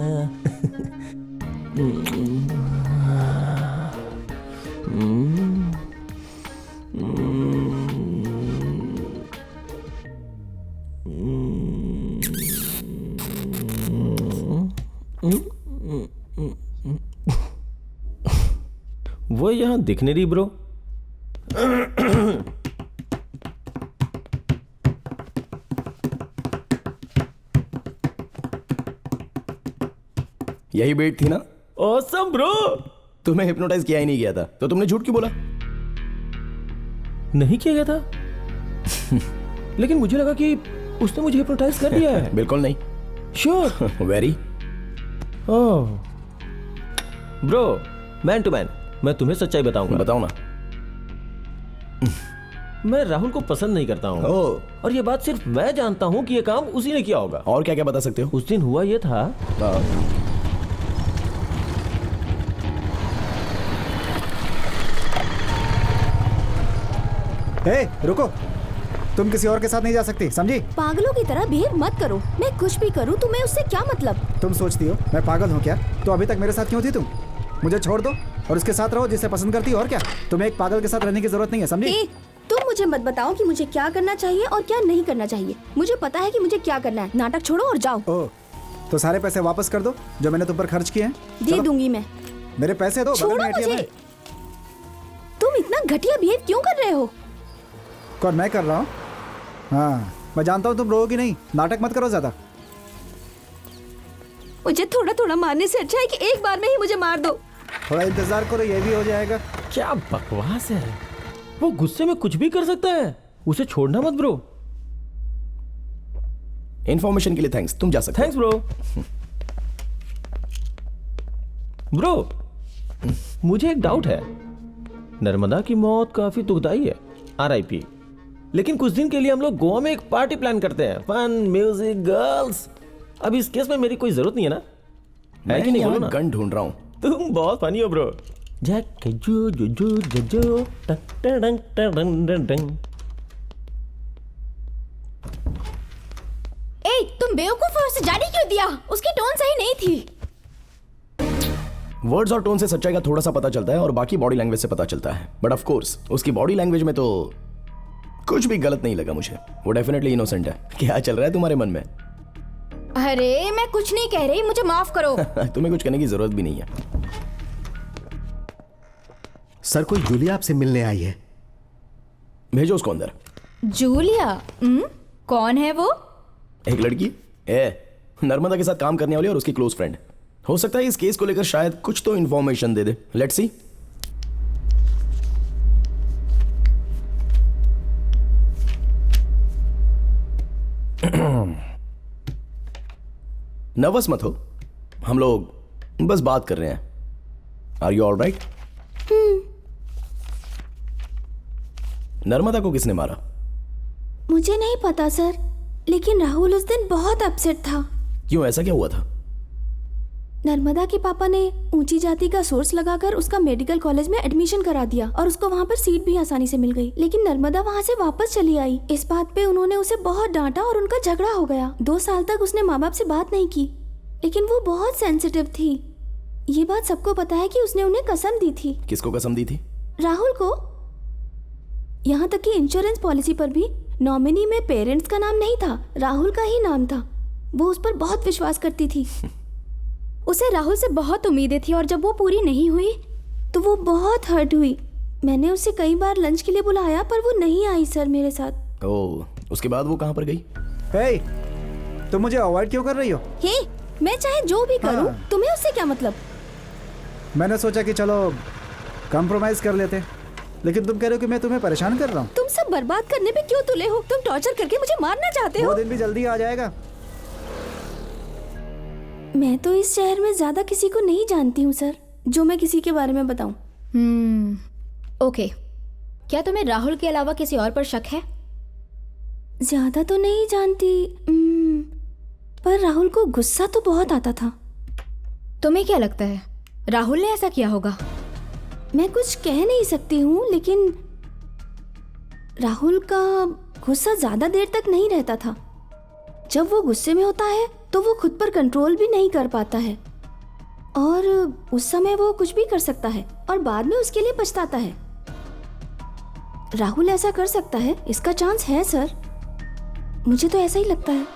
वो यहाँ दिखने रही ब्रो। यही बेट थी ना? Awesome bro. तुम्हें हिप्नोटाइज किया ही नहीं गया था तो तुमने झूठ क्यों बोला? नहीं किया गया था लेकिन मुझे लगा कि उसने मुझे हिप्नोटाइज कर दिया है। बिल्कुल नहीं। Sure? Very. Oh bro, man to man, मैं तुम्हें सच्चाई बताऊंगा। बताओ ना। मैं राहुल को पसंद नहीं करता हूँ। और ये बात सिर्फ मैं जानता हूँ कि ये काम उसी ने किया होगा। और क्या क्या बता सकते हो? उस दिन हुआ ये था। रुको, तुम किसी और के साथ नहीं जा सकती, समझी? पागलों की तरह बिहेव मत करो। मैं कुछ भी करूं तुम्हें उससे क्या मतलब? तुम सोचती हो मैं पागल हूँ क्या? तो अभी तक मेरे साथ क्यों थी तुम? मुझे छोड़ दो और उसके साथ रहो जिसे पसंद करती हो। और क्या, तुम्हें एक पागल के साथ रहने की जरूरत नहीं है, समझी? तुम मुझे मत बताओ कि मुझे क्या करना चाहिए और क्या नहीं करना चाहिए। मुझे पता है कि मुझे क्या करना है। नाटक छोड़ो और जाओ। ओह, तो सारे पैसे वापस कर दो जो मैंने तुम पर खर्च किए हैं। दे दूंगी मैं। मेरे पैसे दो। छोड़ो मुझे। तुम इतना घटिया बिहेव क्यों कर रहे हो? कौन, मैं कर रहा हूँ? हाँ, मैं जानता हूँ तुम रोओगी नहीं। नाटक मत करो ज्यादा। मुझे थोड़ा थोड़ा मारने से अच्छा है कि एक बार में ही मुझे मार दो। थोड़ा इंतजार करो, ये भी हो जाएगा। क्या बकवास है। वो गुस्से में कुछ भी कर सकता है। उसे छोड़ना मत ब्रो। इंफॉर्मेशन के लिए थैंक्स, तुम जा सकते। Thanks bro. ब्रो, मुझे एक डाउट है। नर्मदा की मौत काफी दुखदाई है, RIP। लेकिन कुछ दिन के लिए हम लोग गोवा में एक पार्टी प्लान करते हैं। Fun, music, girls. अब इस केस में मेरी कोई जरूरत नहीं है ना? मैं कि नहीं, बोलो ना। गन ढूंढ रहा हूँ। तुम बहुत फनी हो ब्रो। जाके जो जो जो जो जो टक टडंग टडंग टडंग। ए, तुम बेवकूफ हो, उसे जाने क्यों दिया? उसकी टोन सही नहीं थी। वर्ड्स और टोन से सच्चाई का थोड़ा सा पता चलता है और बाकी बॉडी लैंग्वेज से पता चलता है, बट ऑफ कोर्स उसकी बॉडी लैंग्वेज में तो कुछ भी गलत नहीं लगा मुझे। वो डेफिनेटली इनोसेंट है। क्या चल रहा है तुम्हारे मन में? अरे मैं कुछ नहीं कह रही, मुझे माफ करो। तुम्हें कुछ करने की जरूरत भी नहीं है। सर, कोई जूलिया आपसे मिलने आई है। भेजो उसको अंदर। जूलिया? कौन है वो? एक लड़की नर्मदा के साथ काम करने वाली और उसकी क्लोज फ्रेंड। हो सकता है इस केस को लेकर शायद कुछ तो इंफॉर्मेशन दे दे। Let's see. नर्वस मत हो, हम लोग बस बात कर रहे हैं। Are you all right? Narmada को किसने मारा? मुझे नहीं पता सर, लेकिन राहुल उस दिन बहुत अपसेट था। क्यों, ऐसा क्या हुआ था? नर्मदा के पापा ने ऊंची जाति का सोर्स लगाकर उसका मेडिकल कॉलेज में एडमिशन करा दिया और उसको वहाँ पर सीट भी आसानी से मिल गई। लेकिन नर्मदा वहाँ से वापस चली आई। इस बात पे उन्होंने उसे बहुत डांटा और उनका झगड़ा हो गया। 2 साल तक उसने माँ बाप से बात नहीं की, लेकिन वो बहुत सेंसिटिव थी। ये बात सबको पता है कि उसने उन्हें कसम दी थी। किसको कसम दी थी? राहुल को। यहाँ तक कि इंश्योरेंस पॉलिसी पर भी नॉमिनी में पेरेंट्स का नाम नहीं था, राहुल का ही नाम था। वो उस पर बहुत विश्वास करती थी। उसे राहुल से बहुत उम्मीदें थी और जब वो पूरी नहीं हुई तो वो बहुत हर्ट हुई। मैंने उसे कई बार लंच के लिए बुलाया पर वो नहीं आई सर मेरे साथ। ओह, उसके बाद वो कहाँ पर गई? हे, तुम मुझे अवॉइड क्यों कर रही हो? हे, मैं चाहे जो भी करूं, तुम्हें उससे क्या मतलब? मैंने सोचा कि चलो कॉम्प्रोमाइज कर लेते, लेकिन तुम कह रहे हो कि मैं तुम्हें परेशान कर रहा हूँ। तुम सब बर्बाद करने पे क्यों तुले हो? तुम टॉर्चर करके मुझे मारना चाहते हो। वो दिन भी जल्दी आ जाएगा। मैं तो इस शहर में ज्यादा किसी को नहीं जानती हूँ सर, जो मैं किसी के बारे में बताऊं। ओके, क्या तुम्हें राहुल के अलावा किसी और पर शक है? ज्यादा तो नहीं जानती, पर राहुल को गुस्सा तो बहुत आता था। तुम्हें क्या लगता है राहुल ने ऐसा किया होगा? मैं कुछ कह नहीं सकती हूँ, लेकिन राहुल का गुस्सा ज्यादा देर तक नहीं रहता था। जब वो गुस्से में होता है तो वो खुद पर कंट्रोल भी नहीं कर पाता है और उस समय वो कुछ भी कर सकता है और बाद में उसके लिए पछताता है। राहुल ऐसा कर सकता है, इसका चांस है सर। मुझे तो ऐसा ही लगता है।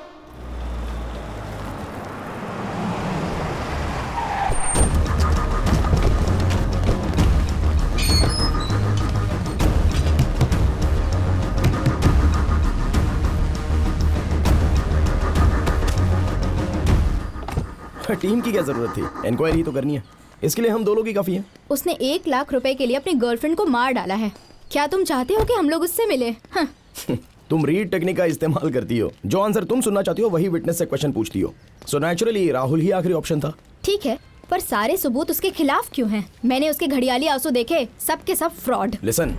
टीम की क्या जरूरत थी? इंक्वायरी ही तो करनी है, इसके लिए हम 2 लोग ही काफी हैं। उसने 1 लाख रुपए के लिए अपनी गर्लफ्रेंड को मार डाला है। क्या तुम चाहते हो कि हम लोग उससे मिले? तुम रीड टेक्निक का इस्तेमाल करती हो। जो आंसर तुम सुनना चाहती हो वही विटनेस से क्वेश्चन पूछती हो। सो नेचुरली राहुल ही आखिरी ऑप्शन था। ठीक है, पर सारे सबूत उसके खिलाफ क्यों हैं? मैंने उसके घड़ियाली आंसू देखे, सब के सब फ्रॉड। लिसन,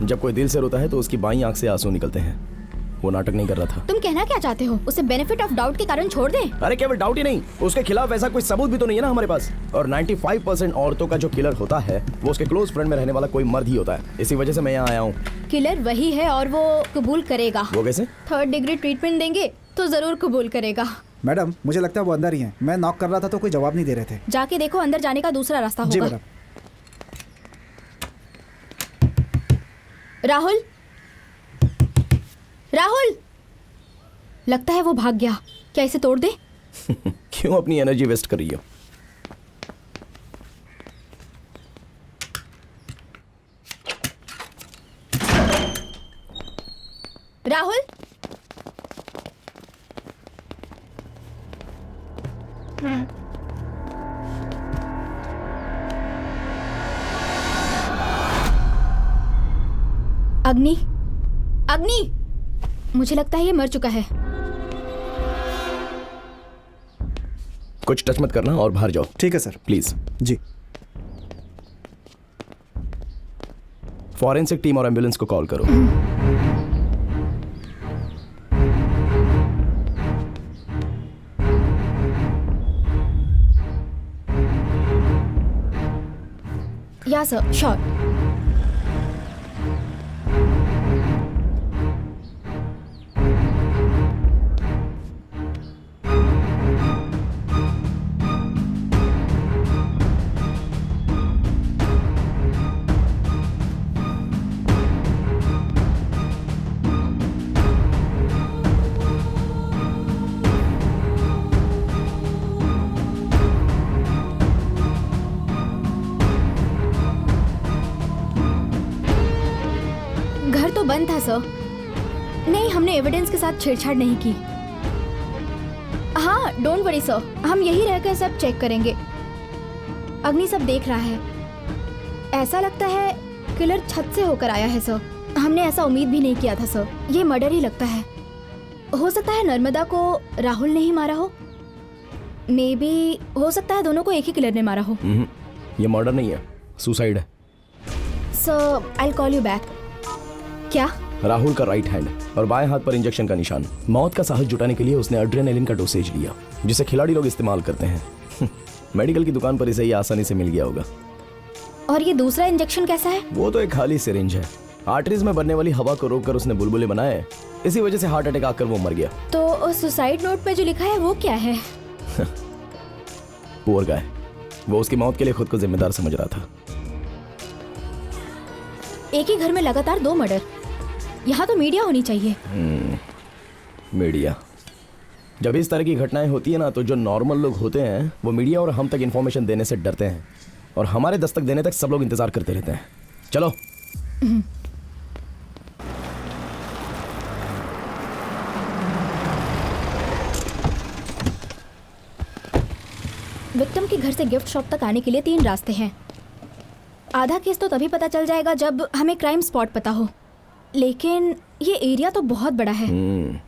जब कोई दिल से रोता है तो उसकी बाईं आंख से आंसू निकलते हैं। वो नाटक नहीं कर रहा था। तुम कहना क्या चाहते हो? उसे बेनिफिट ऑफ डाउट के कारण छोड़ दें? अरे केवल डाउट ही नहीं, उसके खिलाफ ऐसा कोई सबूत भी तो नहीं है ना हमारे पास। और 95% औरतों का जो किलर होता है वो उसके क्लोज फ्रेंड में रहने वाला कोई मर्द ही होता है। इसी वजह से मैं यहाँ आया हूँ। किलर वही है और वो कबूल करेगा। वो कैसे? 3rd डिग्री ट्रीटमेंट देंगे तो जरूर कबूल करेगा। मैडम, मुझे लगता है वो अंदर ही है। मैं नॉक कर रहा था तो कोई जवाब नहीं दे रहे थे। जाके देखो, अंदर जाने का दूसरा रास्ता जी होगा। मैडम। राहुल, राहुल, लगता है वो भाग गया। क्या इसे तोड़ दे? क्यों अपनी एनर्जी वेस्ट कर रही हो? राहुल, अग्नि, अग्नि, मुझे लगता है ये मर चुका है। कुछ टच मत करना और बाहर जाओ। ठीक है सर। प्लीज। जी। फॉरेंसिक टीम और एम्बुलेंस को कॉल करो। या सर, श्योर। घर तो बंद था सर। नहीं, हमने एविडेंस के साथ छेड़छाड़ नहीं की। हाँ, डोंट वरी सर, हम यही रहकर सब चेक करेंगे। अग्नि सब देख रहा है। ऐसा लगता है किलर छत से होकर आया है सर। हमने ऐसा उम्मीद भी नहीं किया था सर। ये मर्डर ही लगता है। हो सकता है नर्मदा को राहुल ने ही मारा हो। मे बी हो सकता है दोनों को एक ही किलर ने मारा हो। ये मर्डर नहीं है, सुसाइड है। Sir, I will call you back. क्या? राहुल का राइट हैंड और बाएं हाथ पर इंजेक्शन का निशान। मौत का साहस जुटाने के लिए उसने एड्रेनालिन का डोसेज लिया, जिसे खिलाड़ी लोग इस्तेमाल करते हैं। मेडिकल की दुकान पर इसे ये आसानी से मिल गया होगा। और ये दूसरा इंजेक्शन कैसा है? वो तो एक खाली सिरिंज है। आर्टरीज में बनने वाली हवा को रोककर उसने बुलबुले बनाए। इसी वजह से हार्ट अटैक आकर वो मर गया। तो सुसाइड नोट पे जो लिखा है वो क्या है? Poor guy. वो उसकी मौत के लिए खुद को जिम्मेदार समझ रहा था। एक ही घर में लगातार 2 मर्डर। यहाँ तो मीडिया होनी चाहिए। मीडिया। जब इस तरह की घटनाएं होती है ना, तो जो नॉर्मल लोग होते हैं वो मीडिया और हम तक इन्फॉर्मेशन देने से डरते हैं, और हमारे दस्तक देने तक सब लोग इंतजार करते रहते हैं। चलो। विक्टिम के घर से गिफ्ट शॉप तक आने के लिए 3 रास्ते हैं। आधा केस तो तभी पता चल जाएगा जब हमें क्राइम स्पॉट पता हो, लेकिन ये एरिया तो बहुत बड़ा है।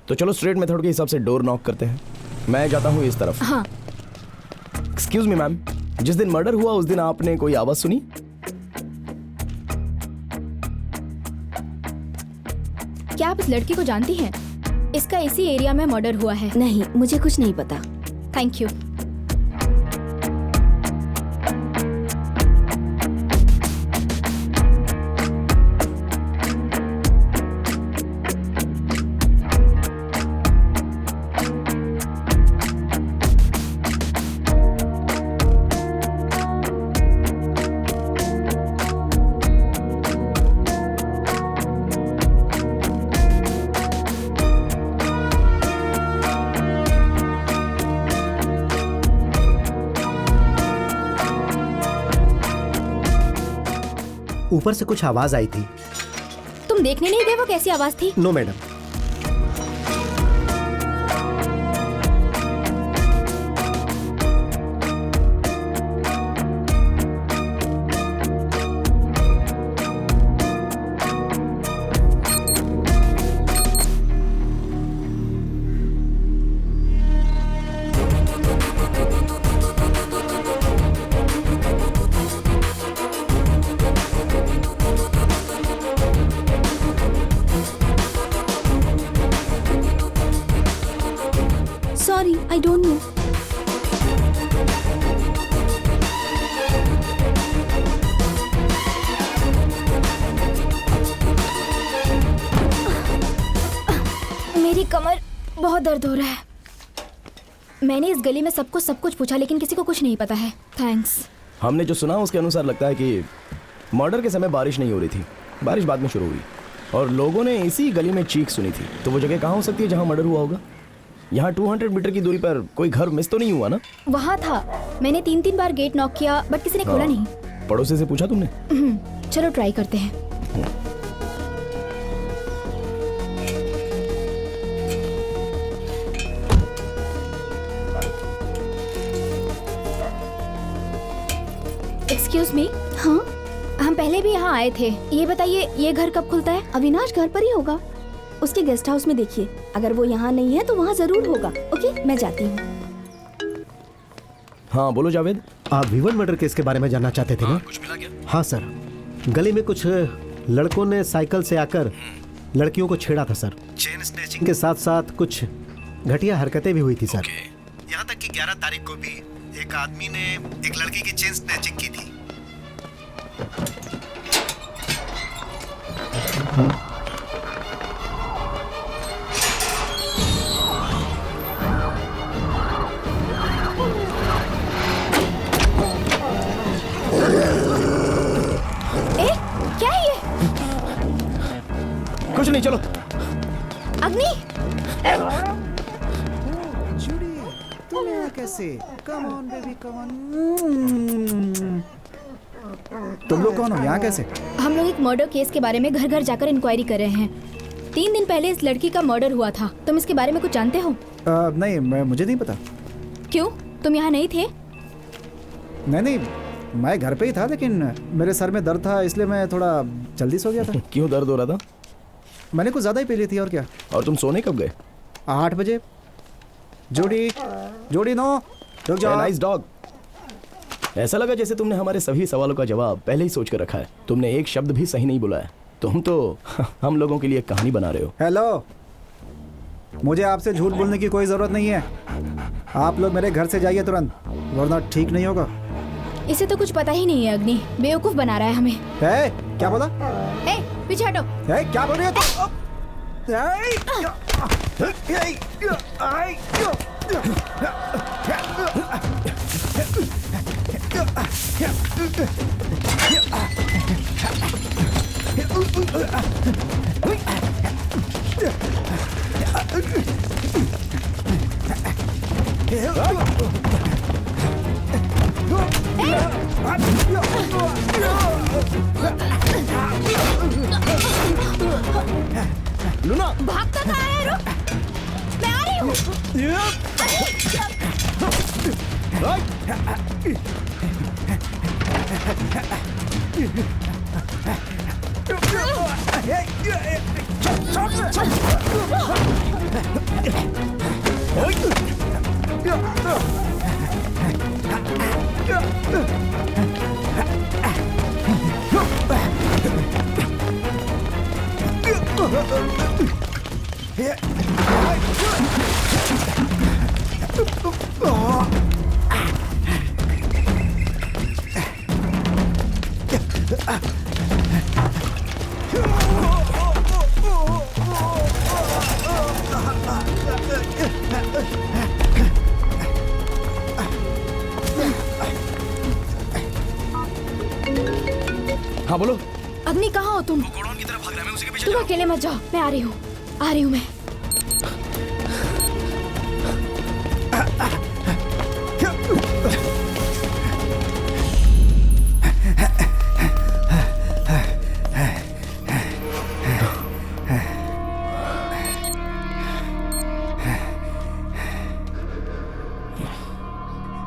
तो चलो स्ट्रेट मेथड के हिसाब से डोर नॉक करते हैं। मैं जाता हूँ इस तरफ। हाँ। एक्सक्यूज मी मैम, जिस दिन मर्डर हुआ उस दिन आपने कोई आवाज सुनी? क्या आप इस लड़की को जानती हैं? इसका इसी एरिया में मर्डर हुआ है। नहीं, मुझे कुछ नहीं पता। Thank you. ऊपर से कुछ आवाज आई थी। तुम देखने नहीं गए वो कैसी आवाज थी? No madam. Sorry, I don't know. मेरी कमर बहुत दर्द हो रहा है। मैंने इस गली में सबको सब कुछ पूछा, लेकिन किसी को कुछ नहीं पता है। थैंक्स। हमने जो सुना उसके अनुसार लगता है कि मर्डर के समय बारिश नहीं हो रही थी, बारिश बाद में शुरू हुई और लोगों ने इसी गली में चीख सुनी थी। तो वो जगह कहाँ हो सकती है जहाँ मर्डर हुआ होगा? यहाँ 200 मीटर की दूरी पर कोई घर मिस तो नहीं हुआ ना? वहाँ था। मैंने 3 बार गेट नॉक किया, बट किसी ने खोला नहीं। पड़ोसी से पूछा तुमने? चलो ट्राई करते हैं। Excuse me. हाँ, हम पहले भी यहाँ आए थे। ये बताइए, ये घर कब खुलता है? अविनाश घर पर ही होगा। उसके गेस्ट हाउस में देखिए, अगर वो यहाँ नहीं है तो वहाँ जरूर होगा। ओके, मैं जाती हूँ। हाँ बोलो जावेद। आप V1 मर्डर केस के बारे में जानना चाहते थे ना? कुछ मिला क्या? हाँ सर, गली में कुछ लड़कों ने साइकिल से आकर लड़कियों को छेड़ा था सर। चेन स्नैचिंग के साथ साथ कुछ घटिया हरकतें भी हुई थी सर। यहाँ तक कि 11 तारीख को भी एक आदमी ने एक लड़की की चेन स्नैचिंग की थी। ए, क्या है ये? कुछ नहीं, चलो। अग्नि, जुड़ी, तुम यहाँ कैसे? Come on baby, come on. तुम लोग कौन हो? यहाँ कैसे? हम लोग एक मर्डर केस के बारे में घर घर जाकर इंक्वायरी कर रहे हैं। 3 दिन पहले इस लड़की का मर्डर हुआ था। तुम इसके बारे में कुछ जानते हो? नहीं, मुझे नहीं पता। क्यों, तुम यहाँ नहीं थे? नहीं, मैं घर पे ही था, लेकिन मेरे सर में दर्द था, इसलिए मैं थोड़ा जल्दी सो गया था। क्यों दर्द हो रहा था? मैंने कुछ ज्यादा ही पी ली थी, और क्या। और तुम सोने कब गए? 8 बजे। जोड़ी, जोड़ी नो, रुक जाओ। Nice dog. ऐसा लगा जैसे तुमने हमारे सभी सवालों का जवाब पहले ही सोच कर रखा है। तुमने एक शब्द भी सही नहीं बोला है। तुम तो हम लोगों के लिए कहानी बना रहे हो। हेलो, मुझे आपसे झूठ बोलने की कोई जरूरत नहीं है। आप लोग मेरे घर से जाइए तुरंत, वरना ठीक नहीं होगा। इसे तो कुछ पता ही नहीं है। अग्नि बेवकूफ बना रहा है हमें। क्या बोला? ए, पीछे हटो। क्या बोल रही हो तुम? लूना, भागता कहाँ है? रुक, मैं आ रही हूँ। हाँ बोलो। अग्नि कहाँ हो तुम? की तरफ भाग रहा है, मैं उसी के पीछे तुम अकेले मत जाओ, मैं आ रही हूँ। आ रही हूँ मैं।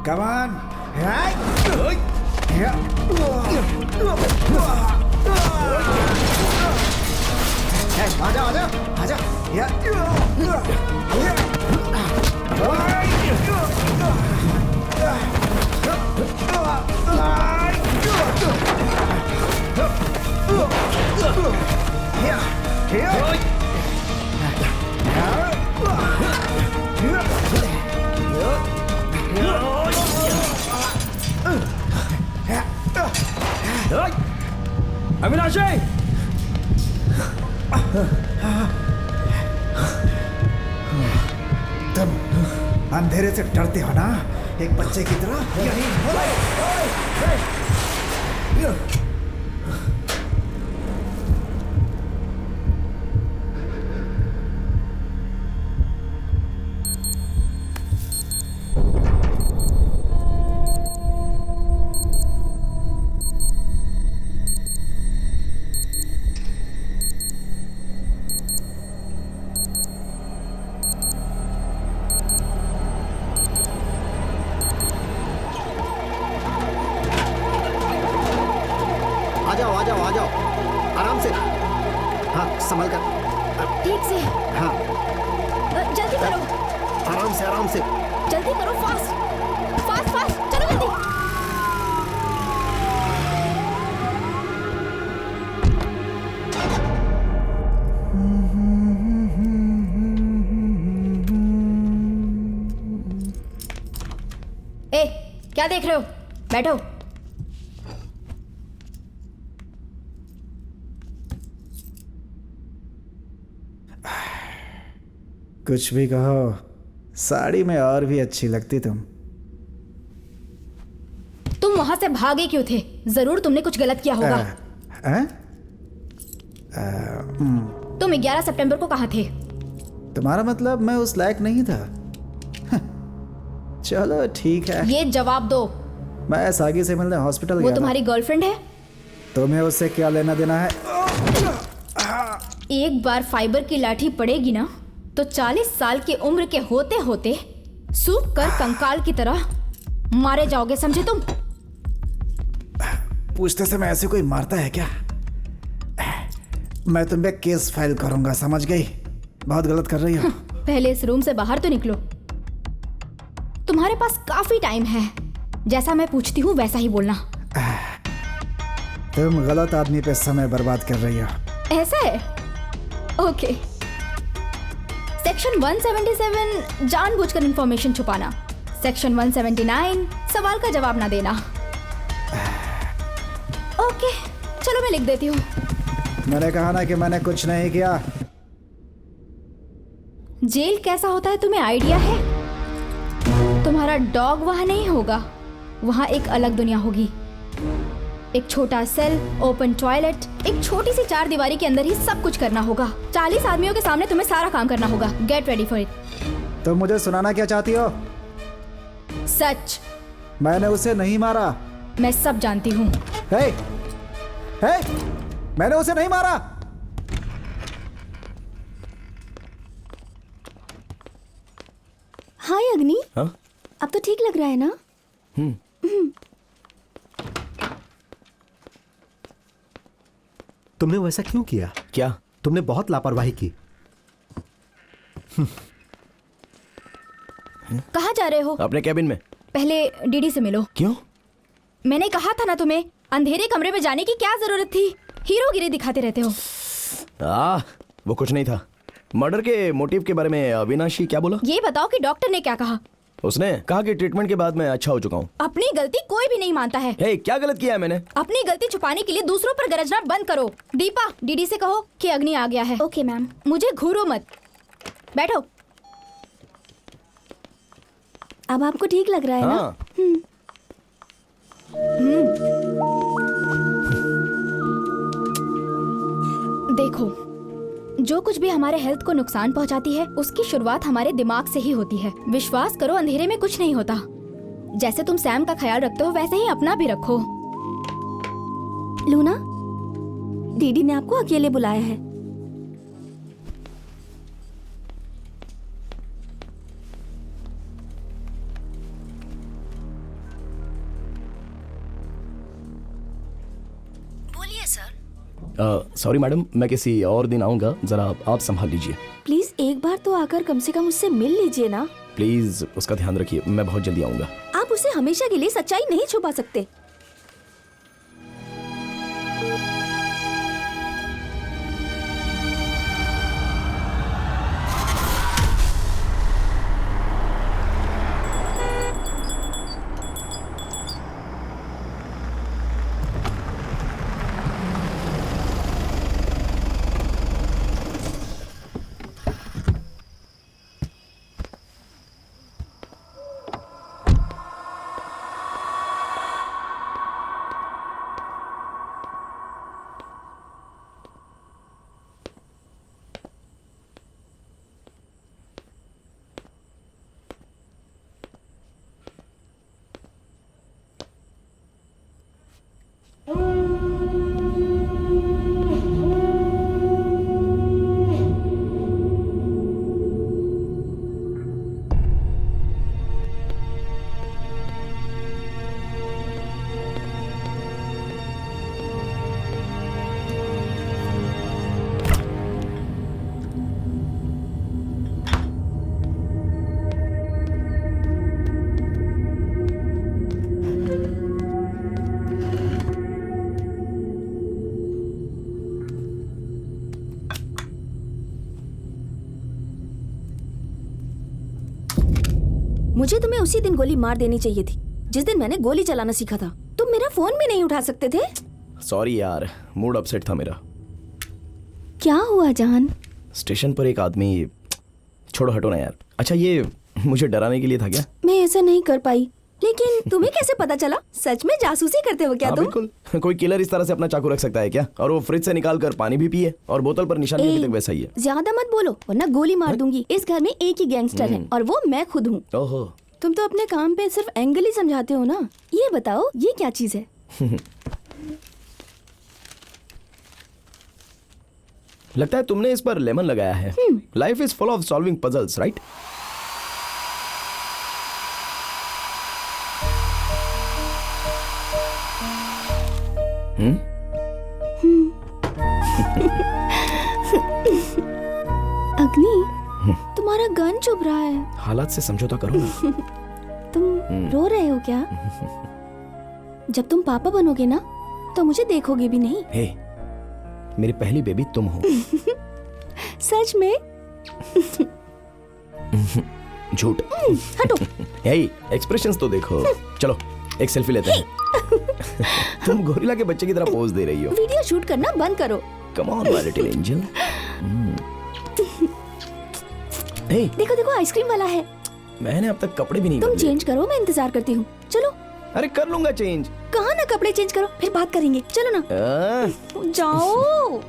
Come on. आजा आजा आजा। अविनाशी, तुम अंधेरे से डरते हो ना, एक बच्चे की तरह। आ जाओ, आराम से। हाँ, संभल कर। ठीक से। हाँ, जल्दी करो। आराम से। जल्दी करो, फास्ट फास्ट फास्ट, चलो जल्दी। ए, क्या देख रहे हो? बैठो। कुछ भी कहो, साड़ी में और भी अच्छी लगती तुम। तुम वहां से भागे क्यों थे? जरूर तुमने कुछ गलत किया होगा। तुम 11 सितंबर को कहाँ थे? तुम्हारा मतलब मैं उस लायक नहीं था? चलो ठीक है। ये जवाब दो। मैं सागी से मिलने हॉस्पिटल वो गया तुम्हारी गर्लफ्रेंड है? तुम्हें उससे क्या लेना देना है? एक बार फाइबर की लाठी पड़ेगी ना तो 40 साल की उम्र के होते होते सूख कर कंकाल की तरह मारे जाओगे, समझे तुम? पूछते समय ऐसे कोई मारता है क्या? मैं तुम पे केस फाइल करूंगा, समझ गई? बहुत गलत कर रही हो। पहले इस रूम से बाहर तो निकलो। तुम्हारे पास काफी टाइम है। जैसा मैं पूछती हूँ वैसा ही बोलना। तुम गलत आदमी पे समय बर्बाद कर रही हो। ऐसा है? ओके। सेक्शन 177 जानबूझकर इंफॉर्मेशन छुपाना। सेक्शन 179 सवाल का जवाब ना देना। ओके, चलो मैं लिख देती हूँ। मैंने कहा ना कि मैंने कुछ नहीं किया। जेल कैसा होता है तुम्हें आइडिया है? तुम्हारा डॉग वहां नहीं होगा, वहां एक अलग दुनिया होगी। एक छोटा सेल, ओपन टॉयलेट, एक छोटी सी 4 दीवारी के अंदर ही सब कुछ करना होगा। 40 आदमियों के सामने तुम्हें सारा काम करना होगा। Get ready for it. तुम मुझे सुनाना क्या चाहती हो? सच। मैंने उसे नहीं मारा। मैं सब जानती हूँ। हे, हे, मैंने उसे नहीं मारा। हाय अग्नि। हाँ? अब तो ठीक लग रहा है ना? तुमने वैसा क्यों किया? क्या? तुमने बहुत लापरवाही की। कहाँ जा रहे हो? अपने कैबिन में। पहले डीडी से मिलो। क्यों? मैंने कहा था ना तुम्हें, अंधेरे कमरे में जाने की क्या जरूरत थी? हीरोगिरी दिखाते रहते हो। वो कुछ नहीं था। मर्डर के मोटिव के बारे में अविनाशी क्या बोला? ये बताओ कि डॉक्टर ने क्या कहा? उसने कहा कि ट्रीटमेंट के बाद मैं अच्छा हो चुका हूँ। अपनी गलती कोई भी नहीं मानता है। हे, क्या गलत किया है मैंने? अपनी गलती छुपाने के लिए दूसरों पर गरजना बंद करो। दीपा, डीडी से कहो कि अग्नि आ गया है। Okay ma'am. मुझे घूरो मत। बैठो। अब आपको ठीक लग रहा है ना? हाँ। देखो, जो कुछ भी हमारे हेल्थ को नुकसान पहुंचाती है उसकी शुरुआत हमारे दिमाग से ही होती है। विश्वास करो, अंधेरे में कुछ नहीं होता। जैसे तुम सैम का ख्याल रखते हो वैसे ही अपना भी रखो। लूना, दीदी ने आपको अकेले बुलाया है। बोलिए सर। सॉरी मैडम, मैं किसी और दिन आऊंगा, जरा आप संभाल लीजिए। प्लीज एक बार तो आकर कम से कम उससे मिल लीजिए ना। प्लीज उसका ध्यान रखिए, मैं बहुत जल्दी आऊंगा। आप उसे हमेशा के लिए सच्चाई नहीं छुपा सकते। मुझे तुम्हें उसी दिन गोली मार देनी चाहिए थी जिस दिन मैंने गोली चलाना सीखा था। तुम मेरा फोन भी नहीं उठा सकते थे। सॉरी यार, मूड अपसेट था मेरा। क्या हुआ जान? स्टेशन पर एक आदमी छोड़ो हटो ना यार। अच्छा ये मुझे डराने के लिए था क्या? मैं ऐसा नहीं कर पाई, लेकिन तुम्हें कैसे पता चला? सच में जासूसी करते हो क्या हाँ, तुम? बिल्कुल। कोई किलर इस तरह से अपना चाकू रख सकता है क्या? और वो फ्रिज से निकाल कर पानी भी पिए और बोतल पर निशान भी अभी तक वैसा ही है। ज्यादा मत बोलो वरना गोली मार दूंगी। इस घर में एक ही गैंगस्टर है और वो मैं खुद हूँ। ओहो। तुम तो अपने काम पे सिर्फ एंगल ही समझाते हो ना। ये बताओ ये क्या चीज है? लगता है तुमने इस पर लेमन लगाया है। Life is full of solving puzzles, right? अग्नि, तुम्हारा गन चुभ रहा है। हालात से समझौता करो ना। तुम रो रहे हो क्या? जब तुम पापा बनोगे ना तो मुझे देखोगे भी नहीं। हे, मेरी पहली बेबी तुम हो। सच में? झूठ। हटो। हे, एक्सप्रेशंस तो देखो। चलो एक सेल्फी लेते हैं। तुम गोरिल्ला के बच्चे की तरह पोज दे रही हो। वीडियो शूट करना बंद करो। Come on my little angel. Hey, देखो देखो आइसक्रीम वाला है। मैंने अब तक कपड़े भी नहीं तुम बदले। चेंज करो, मैं इंतजार करती हूँ। चलो। अरे कर लूंगा चेंज। कहा ना कपड़े चेंज करो फिर बात करेंगे। चलो ना। जाओ।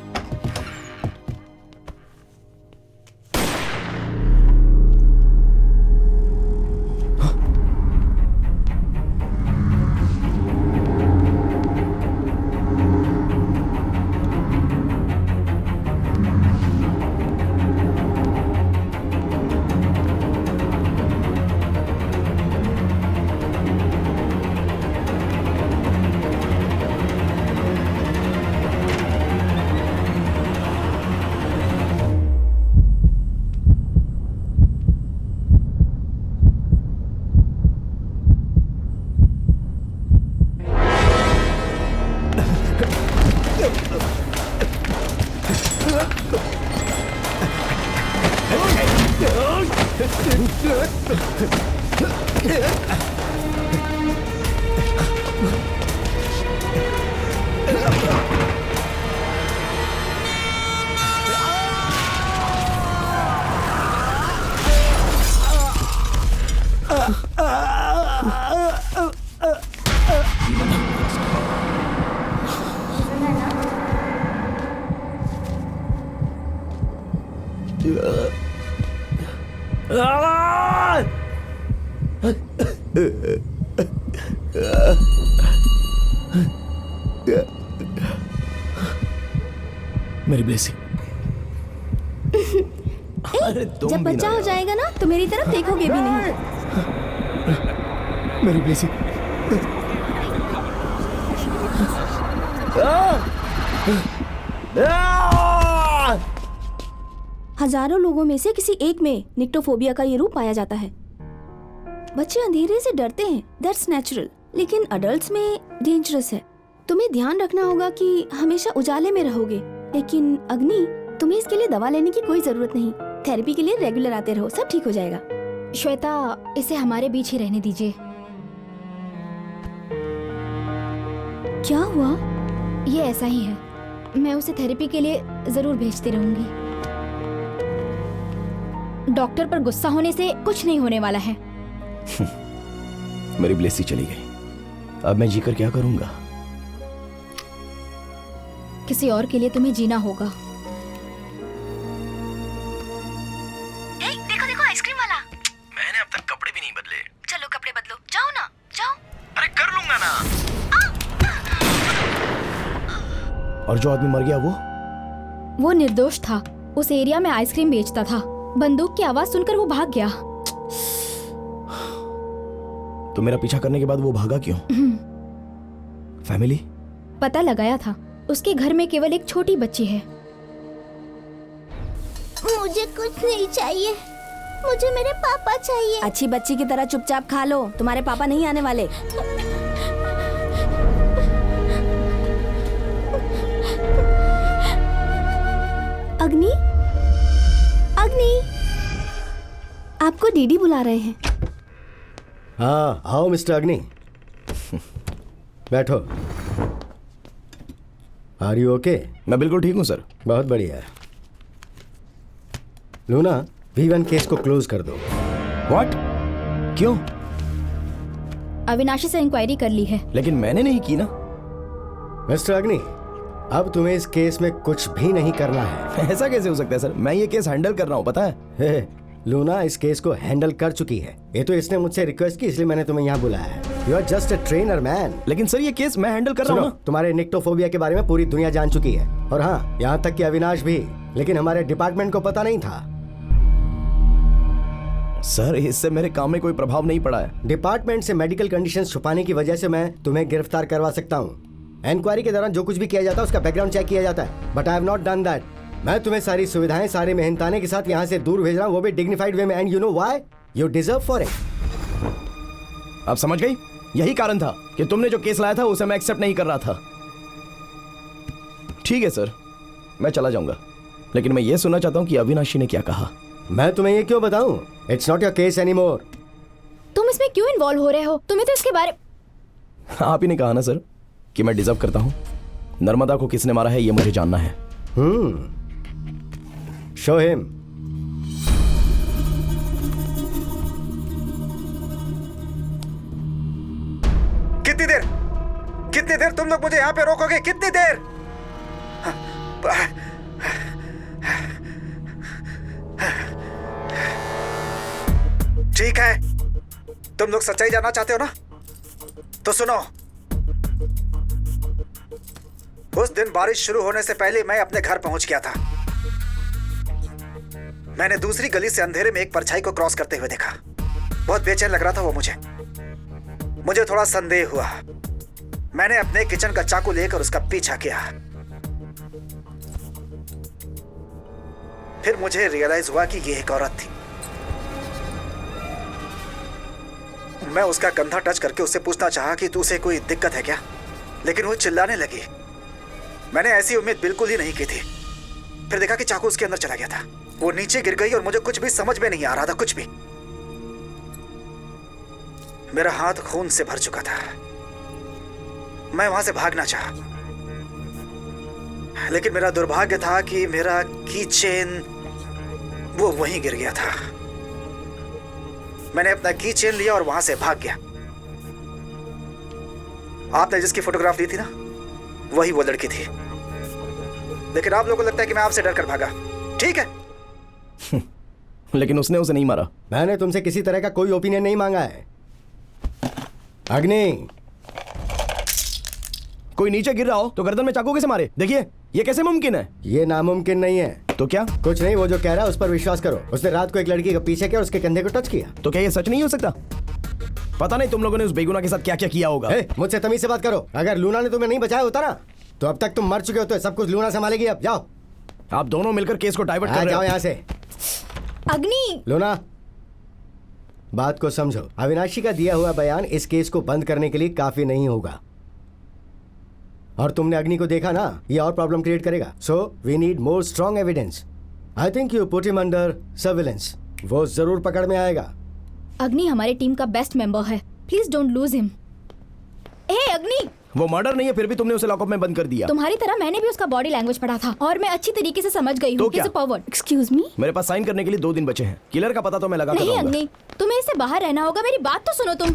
मेरी ब्लेसिंग। अरे तुम जब भी बच्चा ना हो यार। जाएगा ना तो मेरी तरफ देखोगे भी नहीं। मेरी ब्लेसिंग। हजारों लोगों में से किसी एक में निक्टोफोबिया का ये रूप पाया जाता है। बच्चे अंधेरे से डरते हैं, दैट्स नेचुरल, लेकिन अडल्ट्स में डेंजरस है। तुम्हें ध्यान रखना होगा कि हमेशा उजाले में रहोगे। लेकिन अग्नि, तुम्हें इसके लिए दवा लेने की कोई जरूरत नहीं। थेरेपी के लिए रेगुलर आते रहो, सब ठीक हो जाएगा। श्वेता, इसे हमारे बीच ही रहने दीजिए। क्या हुआ? ये ऐसा ही है, मैं उसे थेरेपी के लिए जरूर भेजती रहूंगी। डॉक्टर पर गुस्सा होने से कुछ नहीं होने वाला है। मेरी ब्लेसी चली गई, अब मैं जीकर क्या करूंगा? किसी और के लिए तुम्हें जीना होगा। देखो देखो आइसक्रीम वाला। मैंने अब तक कपड़े भी नहीं बदले। चलो कपड़े बदलो, जाओ ना, जाओ। अरे कर लूंगा ना। और जो आदमी मर गया वो निर्दोष था, उस एरिया में आइसक्रीम बेचता था। बंदूक की आवाज सुनकर वो भाग गया। तो मेरा पीछा करने के बाद वो भागा क्यों? फैमिली? पता लगाया था, उसके घर में केवल एक छोटी बच्ची है। मुझे कुछ नहीं चाहिए, मुझे मेरे पापा चाहिए। अच्छी बच्ची की तरह चुपचाप खा लो, तुम्हारे पापा नहीं आने वाले। अग्नि, अग्नि, आपको डीडी बुला रहे हैं। हाँ आओ मिस्टर अग्नि, बैठो। Are you okay? मैं बिल्कुल ठीक हूँ सर। बहुत बढ़िया। लूना, V1 केस को क्लोज कर दो। व्हाट? क्यों? अविनाशी से इंक्वायरी कर ली है। लेकिन मैंने नहीं की ना। मिस्टर अग्नि, अब तुम्हें इस केस में कुछ भी नहीं करना है। ऐसा कैसे हो सकता है सर? मैं ये केस हैंडल कर रहा हूँ, पता है। हे, लूना इस केस को हैंडल कर चुकी है। ये तो इसने मुझसे रिक्वेस्ट की, इसलिए मैंने तुम्हें यहाँ बुलाया है। You are just a trainer man. लेकिन सर ये केस मैं हैंडल कर रहा हूँ ना। तुम्हारे निक्टोफोबिया के बारे में पूरी दुनिया जान चुकी है, और हाँ, यहाँ तक कि अविनाश भी, लेकिन हमारे डिपार्टमेंट को पता नहीं था। सर इससे मेरे काम में कोई प्रभाव नहीं पड़ा है। डिपार्टमेंट से मेडिकल कंडीशंस छुपाने की वजह से मैं तुम्हें गिरफ्तार करवा सकता हूँ। इंक्वायरी के दौरान जो कुछ भी किया जाता है उसका बैकग्राउंड चेक किया जाता है, but I have not done that. मैं तुम्हें सारी सुविधाएं, सारे मेहनताने के साथ यहाँ से दूर भेज रहा हूँ, वो भी डिग्निफाइड वे में। And you know why? You deserve for it. अब समझ गई? यही कारण था कि तुमने जो केस लाया था उसे मैं एक्सेप्ट नहीं कर रहा था। ठीक है सर, मैं चला जाऊंगा, लेकिन मैं ये सुनना चाहता हूँ कि अविनाशी ने क्या कहा। मैं तुम्हें ये क्यों बताऊं? It's not your case anymore. तुम इसमें क्यों इन्वॉल्व हो रहे हो? तुम्हें तो इसके बारे। आप ही ने कहा ना सर कि मैं डिजर्व करता हूँ। नर्मदा को किसने मारा है ये मुझे जानना है। Show him. कितनी देर तुम लोग मुझे यहाँ पे रोकोगे? कितनी देर? ठीक है, तुम लोग सच्चाई जानना चाहते हो ना? तो सुनो, उस दिन बारिश शुरू होने से पहले मैं अपने घर पहुंच गया था। मैंने दूसरी गली से अंधेरे में एक परछाई को क्रॉस करते हुए देखा। बहुत बेचैन लग रहा था वो मुझे थोड़ा संदेह हुआ। मैंने अपने किचन का चाकू लेकर उसका पीछा किया। फिर मुझे रियलाइज हुआ कि ये एक औरत थी। मैं उसका कंधा टच करके उससे पूछना चाहा कि तुझे कोई दिक्कत है क्या, लेकिन वो चिल्लाने लगी। मैंने ऐसी उम्मीद बिल्कुल ही नहीं की थी। फिर देखा कि चाकू उसके अंदर चला गया था। वो नीचे गिर गई और मुझे कुछ भी समझ में नहीं आ रहा था, कुछ भी। मेरा हाथ खून से भर चुका था। मैं वहां से भागना चाहा, लेकिन मेरा दुर्भाग्य था कि मेरा की चेन वो वहीं गिर गया था। मैंने अपना की चेन लिया और वहां से भाग गया। आपने जिसकी फोटोग्राफ ली थी ना, वही वो लड़की थी। लेकिन आप लोगों को लगता है कि मैं आपसे डर कर भागा। ठीक है, लेकिन उसने उसे नहीं मारा। मैंने तुमसे किसी तरह का कोई ओपिनियन नहीं मांगा है। अग्नि, कोई नीचे गिर रहा हो तो गर्दन में चाकू कैसे मारे? देखिए ये कैसे मुमकिन है? ये नामुमकिन नहीं है। तो क्या? कुछ नहीं, वो जो कह रहा है उस पर विश्वास करो। उसने रात को एक लड़की का पीछे किया और उसके कंधे को टच किया। तो क्या ये सच नहीं हो सकता? पता नहीं तुम लोगों ने उस बेगुनाह के साथ क्या क्या किया होगा। मुझसे तमीज से बात करो। अगर लूना ने तुम्हें नहीं बचाया होता ना, तो अब तक तुम मर चुके होते। सब कुछ लूना संभालेगी। अब जाओ। आप दोनों मिलकर केस को डाइवर्ट कर रहे हो। जाओ यहाँ से। अग्नि, लूना, बात को समझो। अविनाशी का दिया हुआ बयान इस केस को बंद करने के लिए काफी नहीं होगा। और तुमने अग्नि को देखा ना, ये और प्रॉब्लम क्रिएट करेगा। So we need more strong evidence. I think you put him under surveillance. वो जरूर पकड़ में आएगा। अग्नि हमारी टीम का बेस्ट मेंबर है। Please don't lose him. Hey Agni, वो मर्डर नहीं है, फिर भी तुमने उसे लॉकअप में बंद कर दिया। तुम्हारी तरह मैंने भी उसका बॉडी लैंग्वेज पढ़ा था और मैं अच्छी तरीके से समझ गई हूँ। क्या? एक्सक्यूज मी, मेरे पास साइन करने के लिए 2 दिन बचे हैं। किलर का पता तो मैं लगा नहीं अग्नि, तुम्हें इससे बाहर रहना होगा। मेरी बात तो सुनो। तुम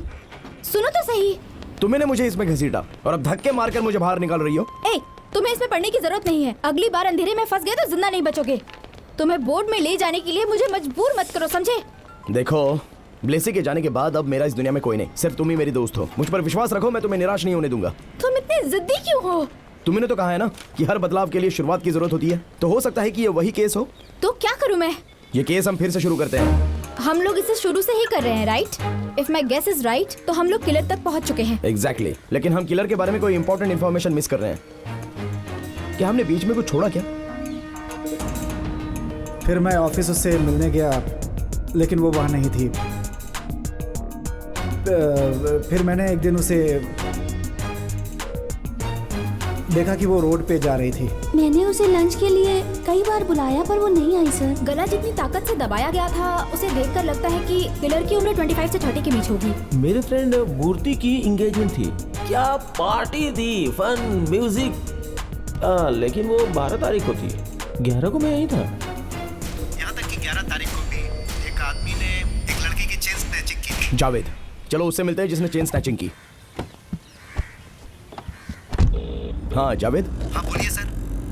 सुनो तो सही। तुमने मुझे इसमें घसीटा और अब धक्के मारकर मुझे बाहर निकाल रही हो। तुम्हें इसमें पढ़ने की जरूरत नहीं है। अगली बार अंधेरे में फंस गए तो जिंदा नहीं बचोगे। तुम्हें बोर्ड में ले जाने के लिए मुझे मजबूर मत करो, समझे? देखो, ब्लेसी के जाने के बाद अब मेरा इस दुनिया में कोई नहीं, सिर्फ तुम ही मेरी दोस्त हो। मुझ पर विश्वास रखो, मैं तुम्हें निराश नहीं होने दूंगा। तुम इतने जिद्दी क्यों हो? तुमने तो कहा है ना कि हर बदलाव के लिए शुरुआत की जरूरत होती है, तो हो सकता है कि ये वही केस हो। तो क्या करूं मैं? ये केस हम फिर से शुरू करते हैं। हम लोग इसे शुरू से ही कर रहे हैं, right? If my guess is right, तो हम लोग किलर तक पहुंच चुके हैं। एग्जैक्टली, लेकिन हम किलर के बारे में कोई इंपॉर्टेंट इन्फॉर्मेशन मिस कर रहे हैं। क्या हमने बीच में कुछ छोड़ा क्या? फिर मैं ऑफिस उससे मिलने गया, लेकिन वो वहाँ नहीं थी। फिर मैंने एक दिन उसे देखा कि वो रोड पे जा रही थी। मैंने उसे लंच के लिए कई बार बुलाया पर वो नहीं आई सर। गला जितनी ताकत से दबाया गया था, उसे देखकर लगता है कि किलर की उम्र 25 से 30 के बीच होगी। मेरे फ्रेंड मूर्ति की एंगेजमेंट थी। क्या पार्टी थी, फन, म्यूजिक। लेकिन वो 12 तारीख को थी। 11 को मैं यहीं था। यहाँ तक कि 11 तारीख तारीख को भी एक आदमी ने एक लड़की की चेन स्नैचिंग की थी। जावेद, चलो उससे मिलते हैं जिसने चेन स्नैचिंग की। हाँ जावेद। हाँ बोलिए सर।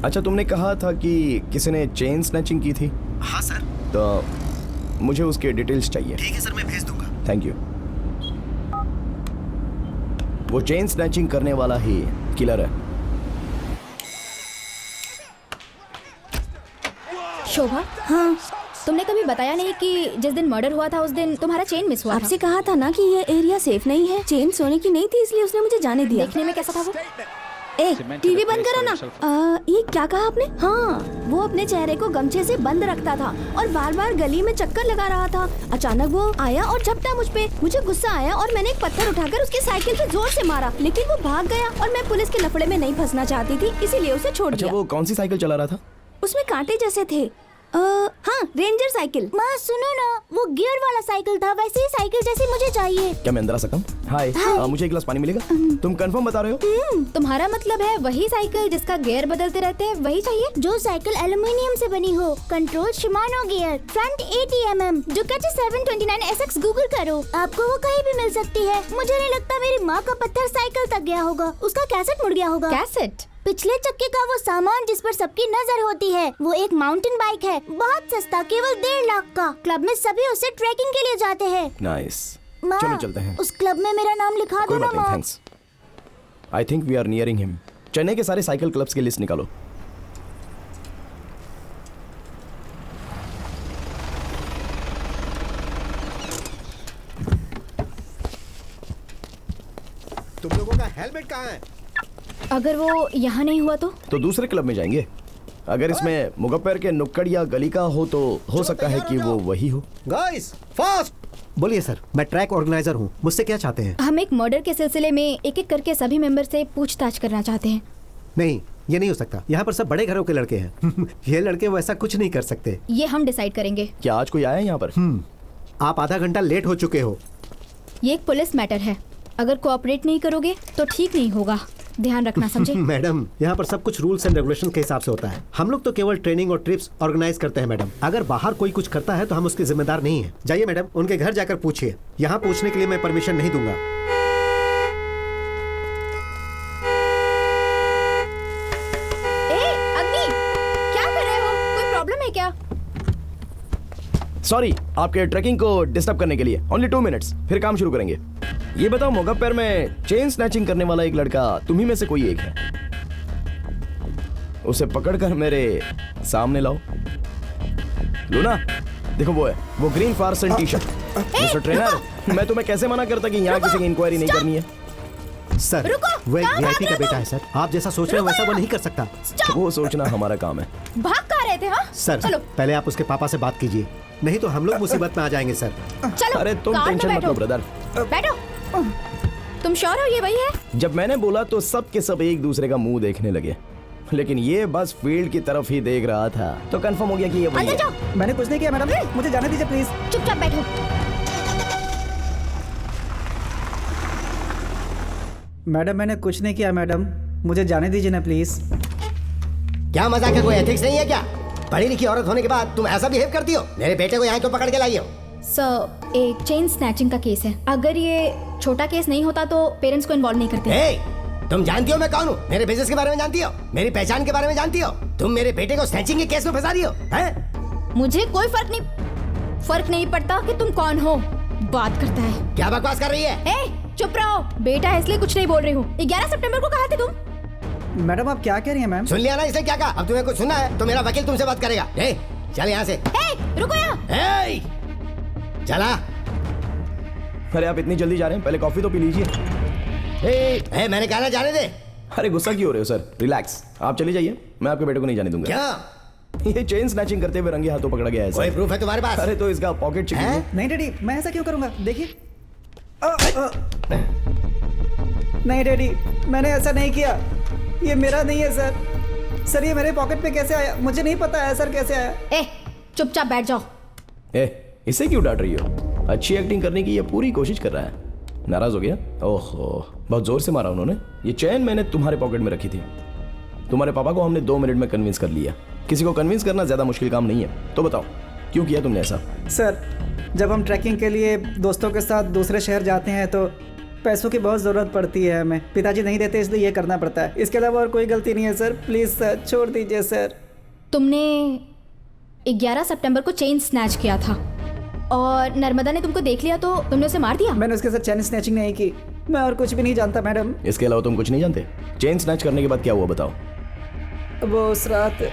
अच्छा, तुमने कहा था कि किसी ने चेन स्नैचिंग की थी। हाँ सर। तो मुझे उसके डिटेल्स चाहिए। ठीक है सर, मैं भेज दूंगा। Thank you. वो चेन स्नैचिंग करने वाला ही किलर है। शोभा, हाँ, तुमने कभी बताया नहीं कि जिस दिन मर्डर हुआ था उस दिन तुम्हारा चेन मिस हुआ था। आपसे कहा था ना कि ये एरिया सेफ नहीं है। चेन सोने की नहीं थी, इसलिए उसने मुझे जाने दिया। देखने में कैसा था वो? ए, टीवी बंद करो ना। ये क्या कहा आपने? हाँ, वो अपने चेहरे को गमछे से बंद रखता था और बार बार गली में चक्कर लगा रहा था। अचानक वो आया और झपटा मुझ पे। मुझे गुस्सा आया और मैंने एक पत्थर उठाकर उसकी साइकिल पे जोर से मारा, लेकिन वो भाग गया और मैं पुलिस के लफड़े में नहीं फंसना चाहती थी, इसीलिए उसे छोड़ अच्छा, दिया। वो कौन सी साइकिल चला रहा था? उसमें कांटे जैसे थे। हाँ, रेंजर साइकिल। माँ सुनो ना, वो गियर वाला साइकिल था, वैसे ही साइकिल जैसी मुझे चाहिए। क्या मैं अंदर आ सकता हूँ? हाय, मुझे एक गिलास पानी मिलेगा? तुम कंफर्म बता रहे हो? तुम्हारा मतलब है वही साइकिल जिसका गियर बदलते रहते हैं, वही चाहिए? जो साइकिल एल्युमिनियम से बनी हो, control Shimano gear, front 80 mm, जो कैचे 729 SX। गूगल करो, आपको वो कहीं भी मिल सकती है। मुझे नहीं लगता मेरी माँ का पत्थर साइकिल तक गया होगा, उसका कैसेट मुड़ गया होगा। कैसेट? पिछले चक्के का वो सामान जिस पर सबकी नजर होती है, वो एक माउंटेन बाइक है, बहुत सस्ता, केवल 1.5 लाख का। क्लब में सभी उससे ट्रैकिंग के लिए जाते हैं। नाइस। माँ, चलो चलते हैं। उस क्लब में मेरा नाम लिखा दो कोई ना बात नहीं, माँ। Thanks. I think we are nearing him. Chennai के सारे साइकिल क्लब्स की लिस्ट निकालो। तुम लोगों का हेलमेट कहाँ है? अगर वो यहाँ नहीं हुआ तो दूसरे क्लब में जाएंगे। अगर इसमें मुगप्पर के नुक्कड़ या गली का हो तो हो सकता है कि वो वही हो। Guys, fast! बोलिए सर, मैं ट्रैक ऑर्गेनाइजर हूँ, मुझसे क्या चाहते हैं? हम एक मर्डर के सिलसिले में एक एक करके सभी मेंबर से पूछताछ करना चाहते हैं। नहीं, ये नहीं हो सकता। यहाँ पर सब बड़े घरों के लड़के हैं। ये लड़के वैसा कुछ नहीं कर सकते। ये हम डिसाइड करेंगे। क्या आज कोई आया है यहाँ पर? आप आधा घंटा लेट हो चुके हो। ये एक पुलिस मैटर है, अगर कोऑपरेट नहीं करोगे तो ठीक नहीं होगा, ध्यान रखना, समझे? मैडम, यहाँ पर सब कुछ रूल्स एंड रेगुलेशन के हिसाब से होता है। हम लोग तो केवल ट्रेनिंग और ट्रिप्स ऑर्गेनाइज करते हैं मैडम। अगर बाहर कोई कुछ करता है तो हम उसके जिम्मेदार नहीं है। जाइए मैडम, उनके घर जाकर पूछिए। यहाँ पूछने के लिए मैं परमिशन नहीं दूंगा। अग्नि, क्या कर रहे हो? कोई प्रॉब्लम है क्या? सॉरी, आपके ट्रैकिंग को डिस्टर्ब करने के लिए। ओनली 2 मिनट्स, फिर काम शुरू करेंगे। ये बताओ, मुगप्पर में चेन स्नैचिंग करने वाला एक लड़का तुम्ही में से कोई एक है? उसे पकड़कर मेरे सामने लाओ। लूना, देखो वो है, वो ग्रीन फारसन टी शर्ट। मिस्टर ट्रेनर, मैं तुम्हें कैसे मना करता कि यहाँ किसी की इंक्वायरी नहीं करनी है? सर, वो एक VIP का बेटा है सर। आप जैसा सोच रहे हो वैसा वो नहीं कर सकता। वो सोचना हमारा काम है। भाग कहाँ रहे थे? हाँ, सर, चलो पहले आप उसके पापा से बात कीजिए, नहीं तो हम लोग मुसीबत में आ जाएंगे सर। चलो। अरे तुम कार में टेंशन मत बैठो। लो ब्रदर। बैठो। तुम श्योर हो ये वही है? जब मैंने बोला तो सब के सब एक दूसरे का मुंह देखने लगे, लेकिन ये बस फील्ड की तरफ ही देख रहा था, तो कंफर्म हो गया कि ये वही अंदर है। जाओ। मैंने कुछ नहीं किया मैडम, मुझे जाने दीजिए प्लीज। चुपचाप बैठो। मैडम, मैंने कुछ नहीं किया मैडम, मुझे जाने दीजिए ना प्लीज। क्या मजाक है? कोई एथिक्स नहीं है क्या? पढ़ी लिखी औरत होने के बाद तुम ऐसा बिहेव करती हो? मेरे बेटे को यहाँ क्यों पकड़ के लाई हो? सर, एक चेन स्नैचिंग का केस है। अगर ये छोटा केस नहीं होता तो पेरेंट्स को इन्वॉल्व नहीं करते। ए, तुम जानती हो मैं कौन हूँ? मेरे बिजनेस के बारे में जानती हो? मेरी पहचान के बारे में जानती हो? तुम मेरे बेटे को स्नैचिंग के केस में फंसा रही हो? हैं? मुझे कोई फर्क नहीं पड़ता कि तुम कौन हो। बात करता है। क्या बकवास कर रही है? चुप रहो बेटा, इसलिए कुछ नहीं बोल रही हूँ। 11 सितंबर को कहा थे तुम? मैडम, आप क्या कह रही हैं मैम? सुन लिया ना इसने क्या कहा? अब तुम्हें कुछ सुनना है तो मेरा वकील तुमसे बात करेगा। चल यहाँ से। रुको यहाँ। चला। अरे आप इतनी जल्दी जा रहे हैं? पहले कॉफी तो पी लीजिए। मैंने कहा ना जाने दे। अरे गुस्सा क्यों हो रहे हो सर? रिलैक्स, आप चले जाइए, मैं आपके बेटे को नहीं जाने दूंगा। क्या? ये चेन स्नैचिंग करते हुए रंगे हाथों पकड़ा गया है। कोई प्रूफ है तुम्हारे पास? अरे तो इसका पॉकेट चेक कीजिए। नहीं डैडी, मैं ऐसा क्यों करूंगा? देखिए। नहीं डैडी, मैंने ऐसा नहीं किया, ये मेरा नहीं है सर। सर, ये मेरे पॉकेट पे कैसे आया? मुझे नहीं पता है सर कैसे आया। चुपचाप बैठ जाओ। इसे क्यों डांट रही हो? अच्छी एक्टिंग करने की ये पूरी कोशिश कर रहा है। नाराज हो गया? ओहो, बहुत जोर से मारा उन्होंने। ये चैन मैंने तुम्हारे पॉकेट में रखी थी। तुम्हारे पापा को हमने 2 मिनट में कन्विंस कर लिया। किसी को कन्विंस करना ज्यादा मुश्किल काम नहीं है। तो बताओ, क्यों किया तुमने ऐसा? सर, जब हम ट्रैकिंग के लिए दोस्तों के साथ दूसरे शहर जाते हैं तो पैसों की बहुत ज़रूरत पड़ती है हमें। पिताजी नहीं देते इसलिए ये करना पड़ता है। इसके अलावा और कोई गलती नहीं है सर। प्लीज़ सर, छोड़ दीजिए सर। तुमने 11 सितंबर को चेन स्नैच किया था और नर्मदा ने तुमको देख लिया तो तुमने उसे मार दिया? मैंने उसके साथ चेन स्नैचिंग नहीं की। मैं और कुछ भी नहीं जानता मैडम। इसके अलावा तुम कुछ नहीं जानते? चेन स्नैच करने के बाद क्या हुआ बताओ? वो उस रात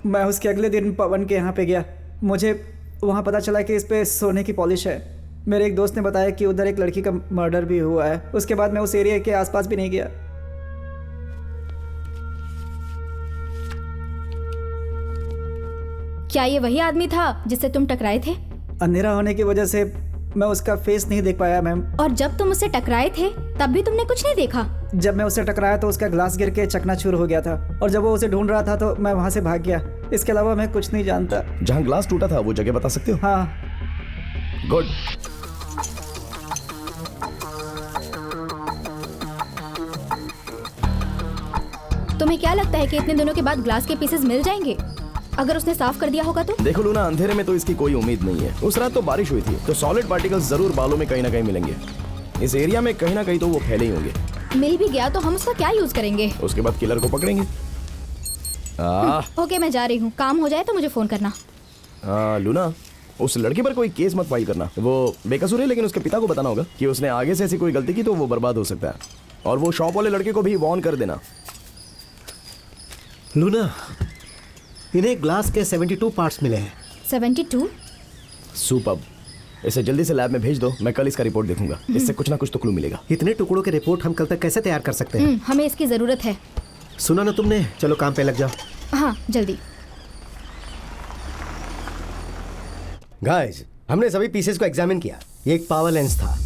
मैं उसके अगले दिन पवन के यहाँ पे गया। मुझे वहाँ पता चला कि इस पे सोने की पॉलिश है। मेरे एक दोस्त ने बताया कि उधर एक लड़की का मर्डर भी हुआ है। उसके बाद मैं उस एरिया के आसपास भी नहीं गया। क्या ये वही आदमी था जिससे तुम टकराए थे? अंधेरा होने की वजह से मैं उसका फेस नहीं देख पाया मैम। और जब तुम उससे टकराए थे तब भी तुमने कुछ नहीं देखा? जब मैं उससे टकराया तो उसका ग्लास गिर के चकनाचूर हो गया था और जब वो उसे ढूंढ रहा था तो मैं वहाँ से भाग गया। इसके अलावा मैं कुछ नहीं जानता। जहाँ ग्लास टूटा था वो जगह बता सकते हो? हाँ। गुड। तुम्हें क्या लगता है कि इतने दिनों के बाद ग्लास के पीसेस मिल जाएंगे अगर उसने साफ कर दिया होगा तो? देखो लूना, अंधेरे में तो इसकी कोई उम्मीद नहीं है। उस रात तो बारिश हुई थी तो सॉलिड पार्टिकल्स जरूर बालों में कहीं ना कहीं मिलेंगे। इस एरिया में कहीं ना कहीं तो वो फैले ही होंगे। मिल भी गया तो हम उसका क्या यूज करेंगे? उसके बाद किलर को पकड़ेंगे। ओके, मैं जा रही हूँ। काम हो जाए तो मुझे फोन करना। लूना, उस लड़के पर कोई केस मत फाइल करना। वो बेकसूर है, लेकिन उसके पिता को बताना होगा कि उसने आगे से ऐसी कोई गलती की तो वो बर्बाद हो सकता है। और वो शॉप वाले लड़के को भी वार्न कर देना। लूना, इन्हें ग्लास के 72 पार्ट्स मिले हैं। 72? सुपर्ब। इसे जल्दी से लैब में भेज दो। मैं कल इसका रिपोर्ट देखूंगा। इससे कुछ ना कुछ तो क्लू मिलेगा। इतने टुकड़ों के रिपोर्ट हम कल तक कैसे तैयार कर सकते हैं? हमें इसकी जरूरत है। सुना ना तुमने? चलो काम पे लग जाओ। हाँ, जल्दी। गाइस, हमने सभी पीसेस को एग्जामिन किया। ये एक पावर लेंस था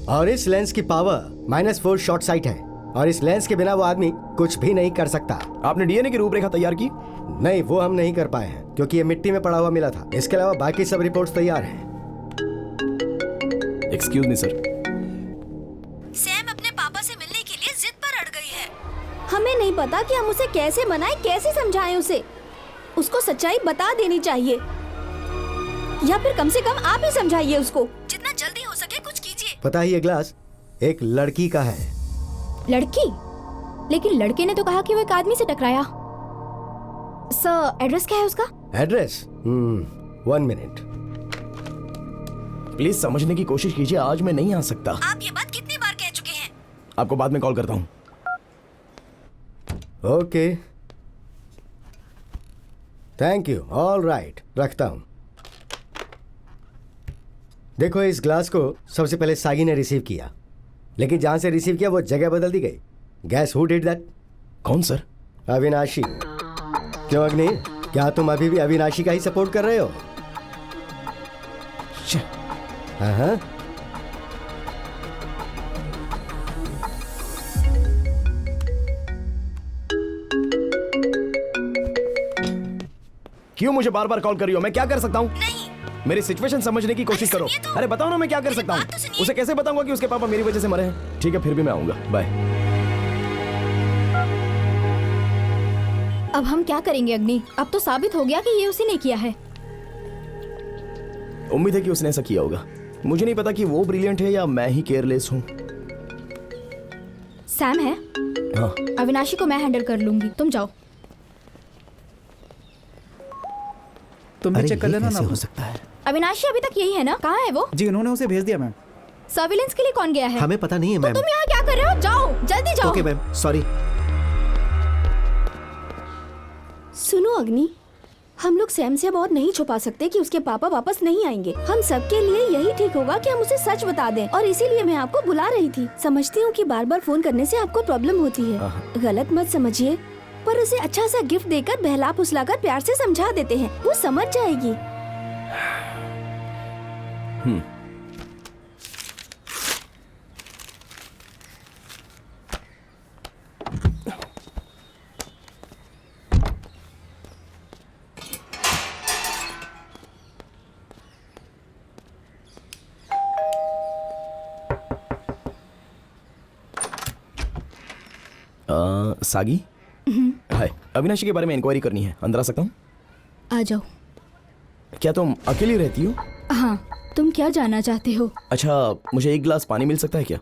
और इस लेंस की पावर -4 शॉर्ट साइट है और इस लेंस के बिना वो आदमी कुछ भी नहीं कर सकता। आपने डीएनए की रूपरेखा तैयार की? नहीं, वो हम नहीं कर पाए हैं क्योंकि ये मिट्टी में पड़ा हुआ मिला था। इसके अलावा बाकी सब रिपोर्ट्स तैयार हैं। Excuse me sir. सैम अपने पापा से मिलने के लिए जिद पर अड़ गई है। हमें नहीं पता कि हम उसे कैसे मनाएं, कैसे समझाएं उसे। उसको सच्चाई बता देनी चाहिए या फिर कम से कम आप ही समझाइए उसको। जितना जल्दी हो सके कुछ कीजिए। पता है, ये ग्लास एक लड़की का है। लड़की? लेकिन लड़के ने तो कहा कि वो एक आदमी से टकराया। सर, एड्रेस क्या है उसका? एड्रेस? 1 मिनट। प्लीज समझने की कोशिश कीजिए। आज मैं नहीं आ सकता। आप ये बात कितनी बार कह चुके हैं? आपको बाद में कॉल करता हूँ। Okay, thank you. All right, रखता हूँ। देखो, इस ग्लास को सबसे पहले सागी ने रिसीव किया, लेकिन जहां से रिसीव किया वो जगह बदल दी गई। Gas who did that? कौन सर? अविनाशी। क्यों अग्नि, क्या तुम अभी भी अविनाशी का ही सपोर्ट कर रहे हो? हाँ। क्यों मुझे बार बार कॉल कर रही हो? मैं क्या कर सकता हूँ? नहीं। मेरी सिचुएशन समझने की कोशिश करो। तो। अरे बताओ ना, मैं क्या कर सकता हूँ? उसे कैसे बताऊंगा कि उसके पापा मेरी वजह से मरे हैं? ठीक है, फिर भी मैं आऊंगा। बाय। अब हम क्या करेंगे अग्नि? अब तो साबित हो गया कि ये उसी ने किया है। उम्मीद है कि उसने ऐसा किया होगा। मुझे नहीं पता कि वो ब्रिलियंट है या मैं ही केयरलेस हूँ। सैम है? हाँ। अविनाशी को मैं हैंडल कर लूंगी, तुम जाओ। तुम भी चेक कर लेना ना। हो सकता है। अविनाशी अभी तक यही है ना? कहाँ है वो? जी, उन्होंने उसे भेज दिया मैम। सर्विलेंस के लिए कौन गया है? हमें पता नहीं है तो मैम। तुम यहाँ क्या कर रहे हो? जाओ, जल्दी जाओ। Okay ma'am, sorry. सुनो अग्नि, हम लोग सैम से अब और नहीं छुपा सकते कि उसके पापा वापस नहीं आएंगे। हम सबके लिए यही ठीक होगा कि हम उसे सच बता दें और इसीलिए मैं आपको बुला रही थी। समझती हूँ कि बार बार फोन करने से आपको प्रॉब्लम होती है, गलत मत समझिए, पर उसे अच्छा सा गिफ्ट देकर बहला फुसलाकर प्यार से समझा देते हैं, वो समझ जाएगी। सागी, हाय। अविनाशी के बारे में इंक्वायरी करनी है, अंदर आ सकता हूँ? आ जाओ। क्या तुम अकेली रहती हो? हाँ, तुम क्या जानना चाहते हो? अच्छा, मुझे एक गिलास पानी मिल सकता है क्या?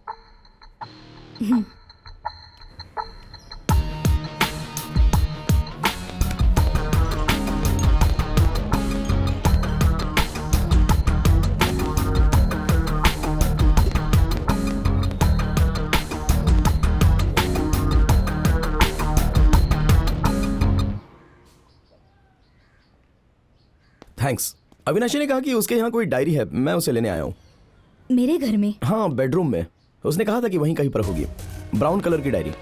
थैंक्स। अविनाशी ने कहा कि उसके यहाँ कोई डायरी है, मैं उसे लेने आया हूँ। मेरे घर में? हाँ, बेडरूम में। उसने कहा था कि वहीं कहीं पर होगी, ब्राउन कलर की डायरी।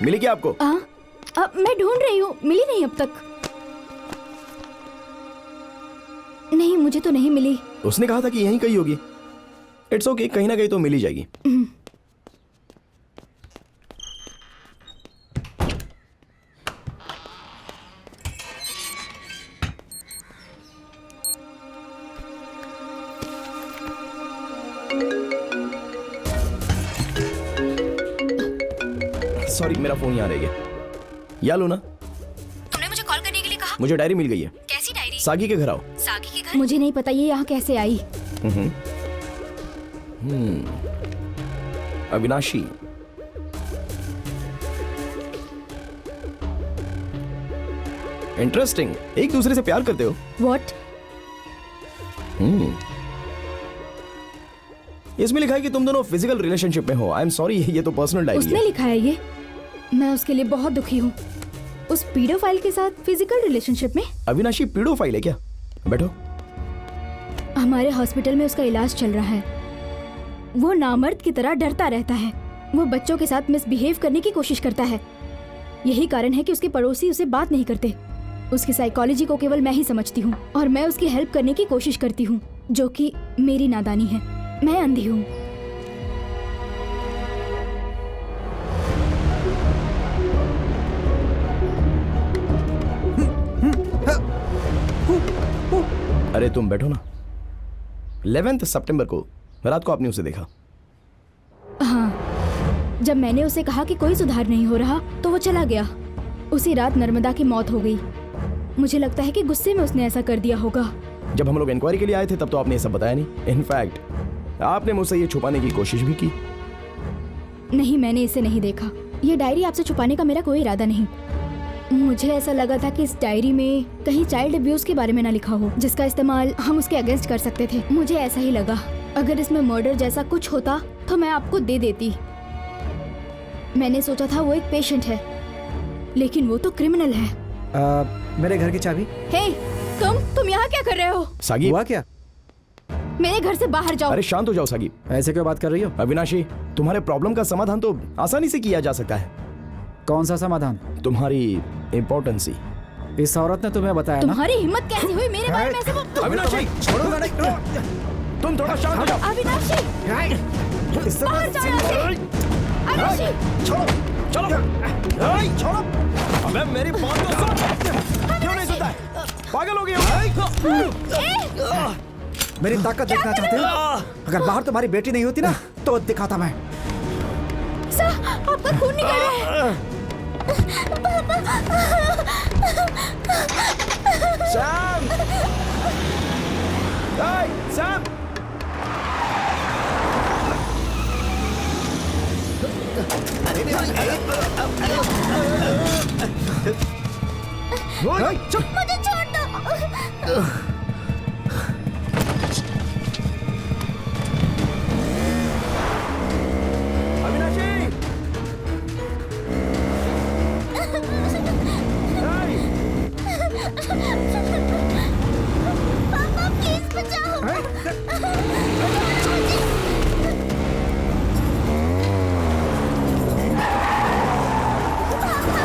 मिली क्या आपको? मैं ढूंढ रही हूँ, मिली नहीं अब तक। नहीं, मुझे तो नहीं मिली। उसने कहा था कि यहीं कहीं होगी। इट्स ओके, कहीं ना कहीं तो मिल ही जाएगी। सॉरी, मेरा फोन यहाँ रह गया। या लो ना। तुमने मुझे कॉल करने के लिए कहा। मुझे डायरी मिल गई है। कैसी डायरी? सागी के घर आओ। सागी के घर? मुझे नहीं पता ये यहाँ कैसे आई। अविनाशी, इंटरेस्टिंग। एक दूसरे से प्यार करते हो? What? इसमें लिखा है कि तुम दोनों फिजिकल रिलेशनशिप में हो। आई एम सॉरी, ये तो पर्सनल डायरी है। उसने लिखा है ये? मैं उसके लिए बहुत दुखी हूँ। उस पीडोफाइल के साथ फिजिकल रिलेशनशिप में? अविनाशी पीडोफाइल है क्या? बैठो। हमारे हॉस्पिटल में उसका इलाज चल रहा है। वो नामर्द की तरह डरता रहता है। वो बच्चों के साथ मिसबिहेव करने की कोशिश करता है। यही कारण है कि उसके पड़ोसी उसे बात नहीं करते। उसकी साइकोलॉजी को केवल मैं ही समझती हूँ और मैं उसकी हेल्प करने की कोशिश करती हूँ, जो कि मेरी नादानी है। मैं अंधी हूँ। अरे तुम बैठो ना। 11 सितंबर को रात को आपने उसे देखा। हाँ, जब मैंने उसे कहा कि कोई सुधार नहीं हो रहा तो वो चला गया। उसी रात नर्मदा की मौत हो गई। मुझे लगता है कि गुस्से में उसने ऐसा कर दिया होगा। जब हम लोग इंक्वायरी के लिए आए थे तब तो आपने ये सब बताया नहीं। इनफैक्ट आपने मुझसे ये छुपाने की कोशिश भी की। नहीं, मैंने इसे नहीं देखा। ये डायरी आपसे छुपाने का मेरा कोई इरादा नहीं। मुझे ऐसा लगा था कि इस डायरी में कहीं चाइल्ड अब्यूज के बारे में ना लिखा हो, जिसका इस्तेमाल हम उसके अगेंस्ट कर सकते थे। मुझे ऐसा ही लगा। अगर इसमें मर्डर जैसा कुछ होता तो मैं आपको दे देती। मैंने सोचा था वो एक पेशेंट है, लेकिन वो तो क्रिमिनल है। मेरे घर की चाबी। हे, तुम यहाँ क्या कर रहे हो? सागी, हुआ क्या? मेरे घर से बाहर जाओ। अरे शांत हो जाओ सागी। ऐसे क्यों बात कर रही हो? अविनाशी, तुम्हारे प्रॉब्लम का समाधान तो आसानी से किया जा सकता है। कौन सा समाधान? तुम्हारी इम्पोर्टेंसी। इस औरत ने तुम्हें बताया ना? तुम्हारी हिम्मत कैसी हुई मेरे बारे में ऐसे बोल? अविनाशी, छोड़ो नहीं। तुम थोड़ा शांत हो जाओ। अविनाशी, बाहर जाओ यहाँ से। अविनाशी, छोड़ो, चलो, छोड़ो। अबे मेरी बात तो सुन। क्यों नहीं सुनता है? पागल हो गई हो? मेरी ताकत देखना चाहते हो? अगर बाहर तुम्हारी बेटी नहीं होती ना तो दिखाता मैं। सर, आपका खून निकल रहा है। सैम! सैम! मुझे छोड़ दो। अविनाशी! पापा प्लीज बचाओ। पापा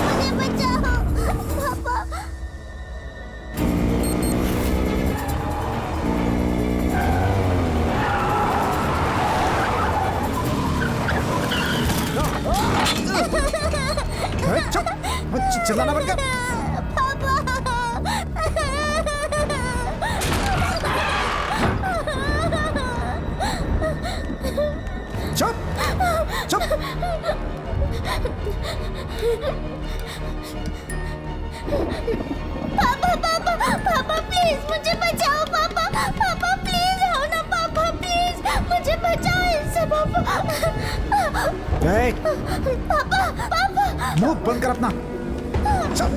मुझे बचाओ। पापा चुप, चिल्लाना बंद कर। चुप चुप। पापा प्लीज मुझे बचाओ। पापा प्लीज आओ ना। पापा प्लीज मुझे बचाओ इनसे। पापा मुंह बंद कर अपना। चल।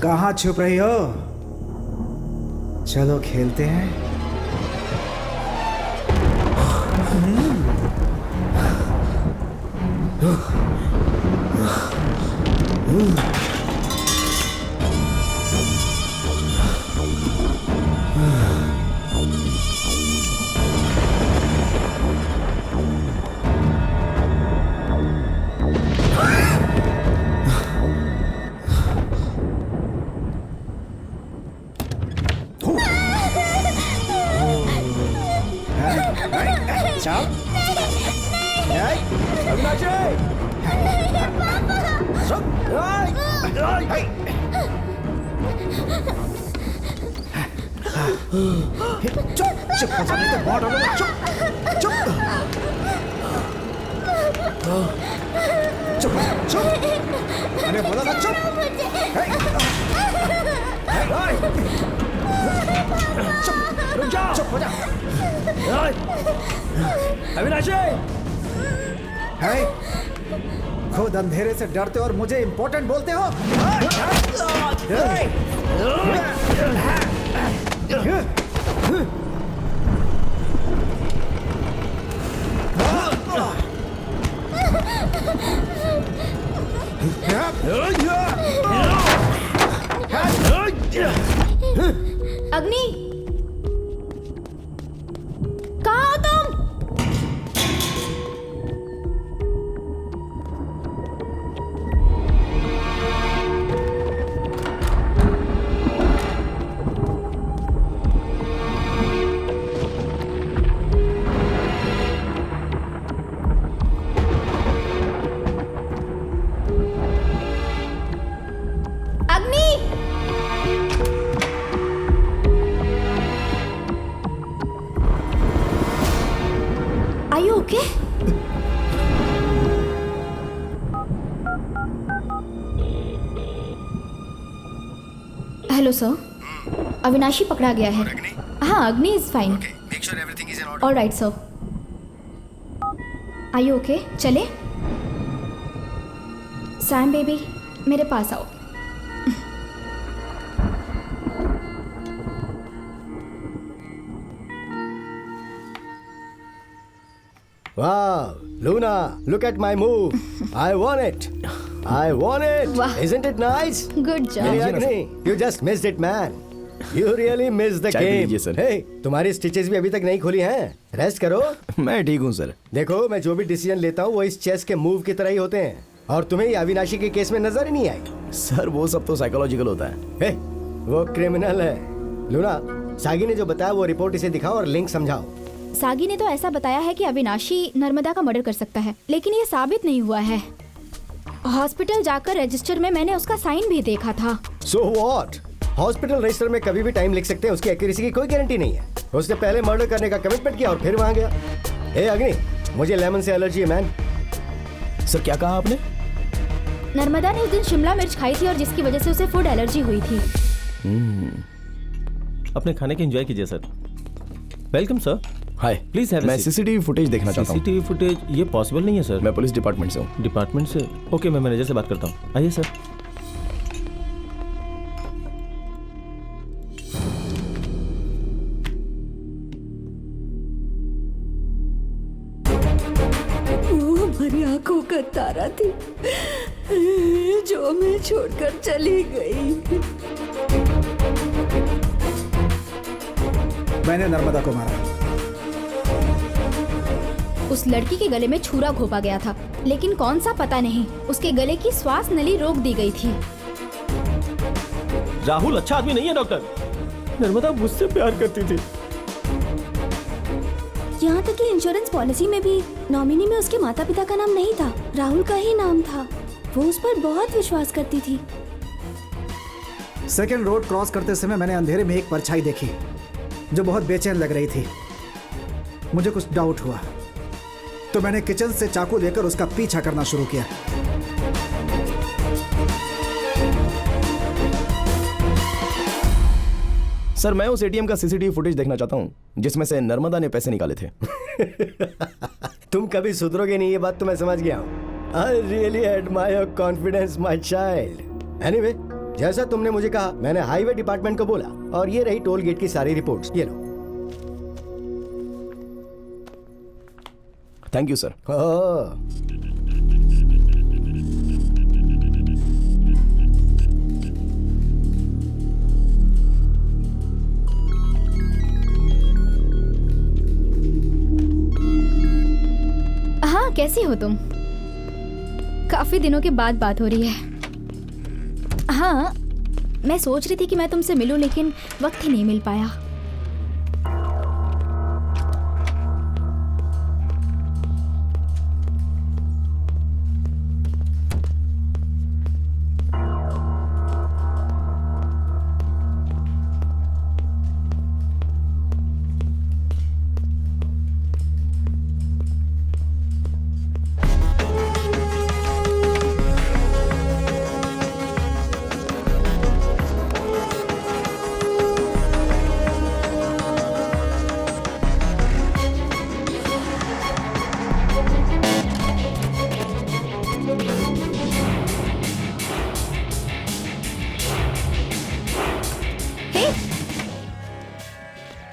कहाँ छुप रही हो? चलो खेलते हैं। चुप हो जाने तो बहुत होगा। चुप चुप चुप चुप। मैंने बोला था चुप। चुप रुक जाओ। चुप हो जा। अविनाशी, खुद अंधेरे से डरते और मुझे इंपॉर्टेंट बोलते हो। अग्नि, कहाँ हो तुम? अग्नि, Are you okay? Hello sir, Avinashi पकड़ा गया है। हाँ, Agni is fine. Alright sir. Are you okay? चले सैम बेबी, मेरे पास आओ। Wow, Luna, look at my move. I won it. I won it. Wow. Isn't it nice? Good job. Hey, Agni, you just missed it, man. You really missed the चाय P game. लीजिए, sir. Hey, तुम्हारी stitches भी अभी तक नहीं खुली हैं। Rest करो। मैं ठीक हूँ सर। देखो, मैं जो भी डिसीजन लेता हूँ वो इस चेस के मूव की तरह ही होते हैं, और तुम्हें ये अविनाशी के केस में नजर ही नहीं आई। सर वो सब तो साइकोलॉजिकल होता है। Hey, वो क्रिमिनल है। लूना, सागी ने जो बताया वो रिपोर्ट इसे दिखाओ और लिंक समझाओ। सागी ने तो ऐसा बताया है कि अविनाशी नर्मदा का मर्डर कर सकता है, लेकिन ये साबित नहीं हुआ है। हॉस्पिटल जाकर रजिस्टर में मैंने उसका साइन भी देखा था। So what? हॉस्पिटल रजिस्टर में कभी भी टाइम लिख सकते हैं, उसकी एक्यूरेसी की कोई गारंटी नहीं है। उसने पहले मर्डर करने का कमिटमेंट किया और फिर वहां गया। ए अग्नि, मुझे लेमन से एलर्जी है मैन। सर क्या कहा आपने? नर्मदा ने उस दिन शिमला मिर्च खाई थी और जिसकी वजह से उसे फूड एलर्जी हुई थी। अपने खाने के एंजॉय कीजिए sir. Welcome sir. Hi, please have मैं सीसीटीवी फुटेज देखना चाहता हूँ। सीसीटीवी फुटेज ये पॉसिबल नहीं है सर। मैं पुलिस डिपार्टमेंट से हूँ। डिपार्टमेंट से? ओके, मैं मैनेजर से बात करता हूँ। आइए सर। वो हमारी आंखों का तारा थी जो हमें छोड़कर चली गई। मैंने नर्मदा को मारा। उस लड़की के गले में छुरा घोंपा गया था, लेकिन कौन सा पता नहीं। उसके गले की श्वास नली रोक दी गई थी। राहुल अच्छा आदमी नहीं है डॉक्टर। नर्मदा मुझसे प्यार करती थी। यहाँ तक कि इंश्योरेंस पॉलिसी में भी नॉमिनी में उसके माता पिता का नाम नहीं था, राहुल का ही नाम था। वो उस पर बहुत विश्वास करती थी। सेकेंड रोड क्रॉस करते समय मैंने अंधेरे में एक परछाई देखी जो बहुत बेचैन लग रही थी। मुझे कुछ डाउट हुआ तो मैंने किचन से चाकू लेकर उसका पीछा करना शुरू किया। सर मैं उस एटीएम का सीसीटीवी फुटेज देखना चाहता हूँ जिसमें से नर्मदा ने पैसे निकाले थे। तुम कभी सुधरोगे नहीं, ये बात तो मैं समझ गया हूँ। I really admire your confidence my child. Anyway, जैसा तुमने मुझे कहा मैंने हाईवे डिपार्टमेंट को बोला और ये रही टोल गेट की सारी रिपोर्ट्स। ये लो। Thank you sir. हाँ, कैसी हो तुम? काफी दिनों के बाद बात हो रही है। हाँ, मैं सोच रही थी कि मैं तुमसे मिलूं, लेकिन वक्त ही नहीं मिल पाया।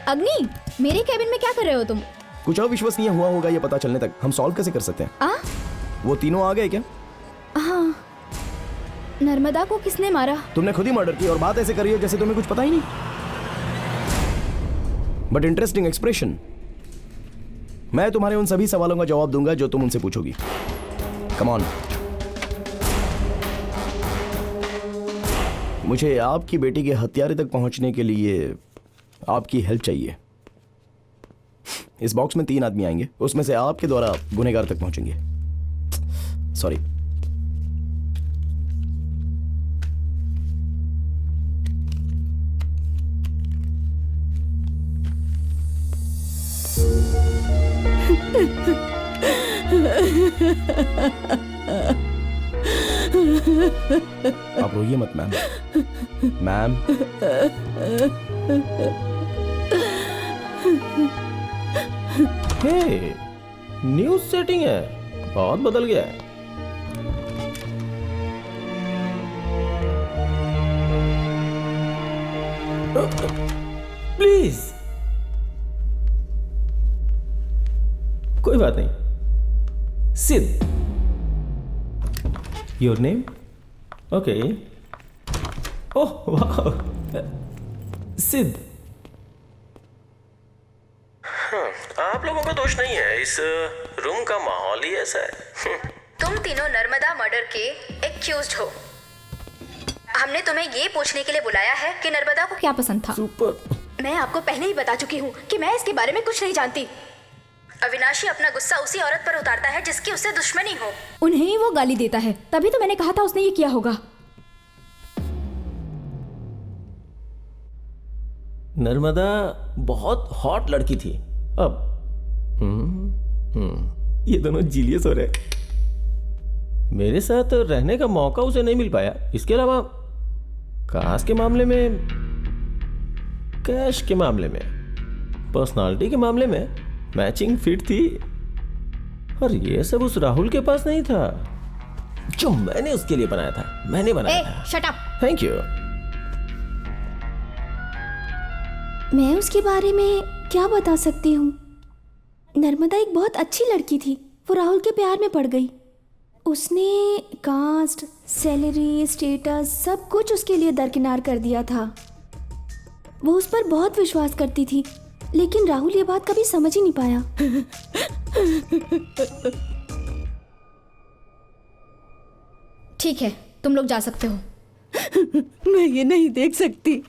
अग्नि, मेरे कैबिन में क्या कर रहे हो तुम? कुछ अविश्वसनीय हुआ होगा ये पता चलने तक हम सॉल्व कैसे कर सकते हैं? वो तीनों आ गए क्या? हाँ। नर्मदा को किसने मारा? तुमने खुद ही मर्डर की और बात ऐसे करी है जैसे तुम्हें कुछ पता ही नहीं। But interesting expression. मैं तुम्हारे उन सभी सवालों का जवाब दूंगा जो तुम उनसे पूछोगी। Come on. मुझे आपकी बेटी के हत्यारे तक पहुंचने के लिए आपकी हेल्प चाहिए। इस बॉक्स में 3 आदमी आएंगे, उसमें से आपके द्वारा गुनहगार तक पहुंचेंगे। सॉरी। आप रोइए मत मैम। मैम हे, न्यूज सेटिंग है, बहुत बदल गया है। प्लीज, कोई बात नहीं। सिद्ध, योर नेम? ओके। ओह वाह, सिद्ध। आप लोगों का दोष नहीं है, इस रूम का माहौल ही ऐसा है। तुम तीनों नर्मदा मर्डर के एक्यूज्ड हो। हमने तुम्हें ये पूछने के लिए बुलाया है कि नर्मदा को क्या पसंद था। सुपर। मैं आपको पहले ही बता चुकी हूँ कि मैं इसके बारे में कुछ नहीं जानती। अविनाशी अपना गुस्सा उसी औरत पर उतारता है जिसकी उससे दुश्मनी हो। उन्हें ही वो गाली देता है, तभी तो मैंने कहा था उसने ये किया होगा। नर्मदा बहुत हॉट लड़की थी। अब ये दोनों जीलियस हो रहे। मेरे साथ रहने का मौका उसे नहीं मिल पाया। इसके अलावा कास्ट के मामले में, कैश के मामले में, पर्सनालिटी के मामले में मैचिंग फिट थी। और ये सब उस राहुल के पास नहीं था जो मैंने उसके लिए बनाया था। मैंने बनाया था। Shut up. Thank you. मैं उसके बारे में क्या बता सकती हूँ? नर्मदा एक बहुत अच्छी लड़की थी। वो राहुल के प्यार में पड़ गई। उसने कास्ट, सैलरी, स्टेटस सब कुछ उसके लिए दरकिनार कर दिया था। वो उस पर बहुत विश्वास करती थी, लेकिन राहुल ये बात कभी समझ ही नहीं पाया। ठीक है, तुम लोग जा सकते हो। मैं ये नहीं देख सकती।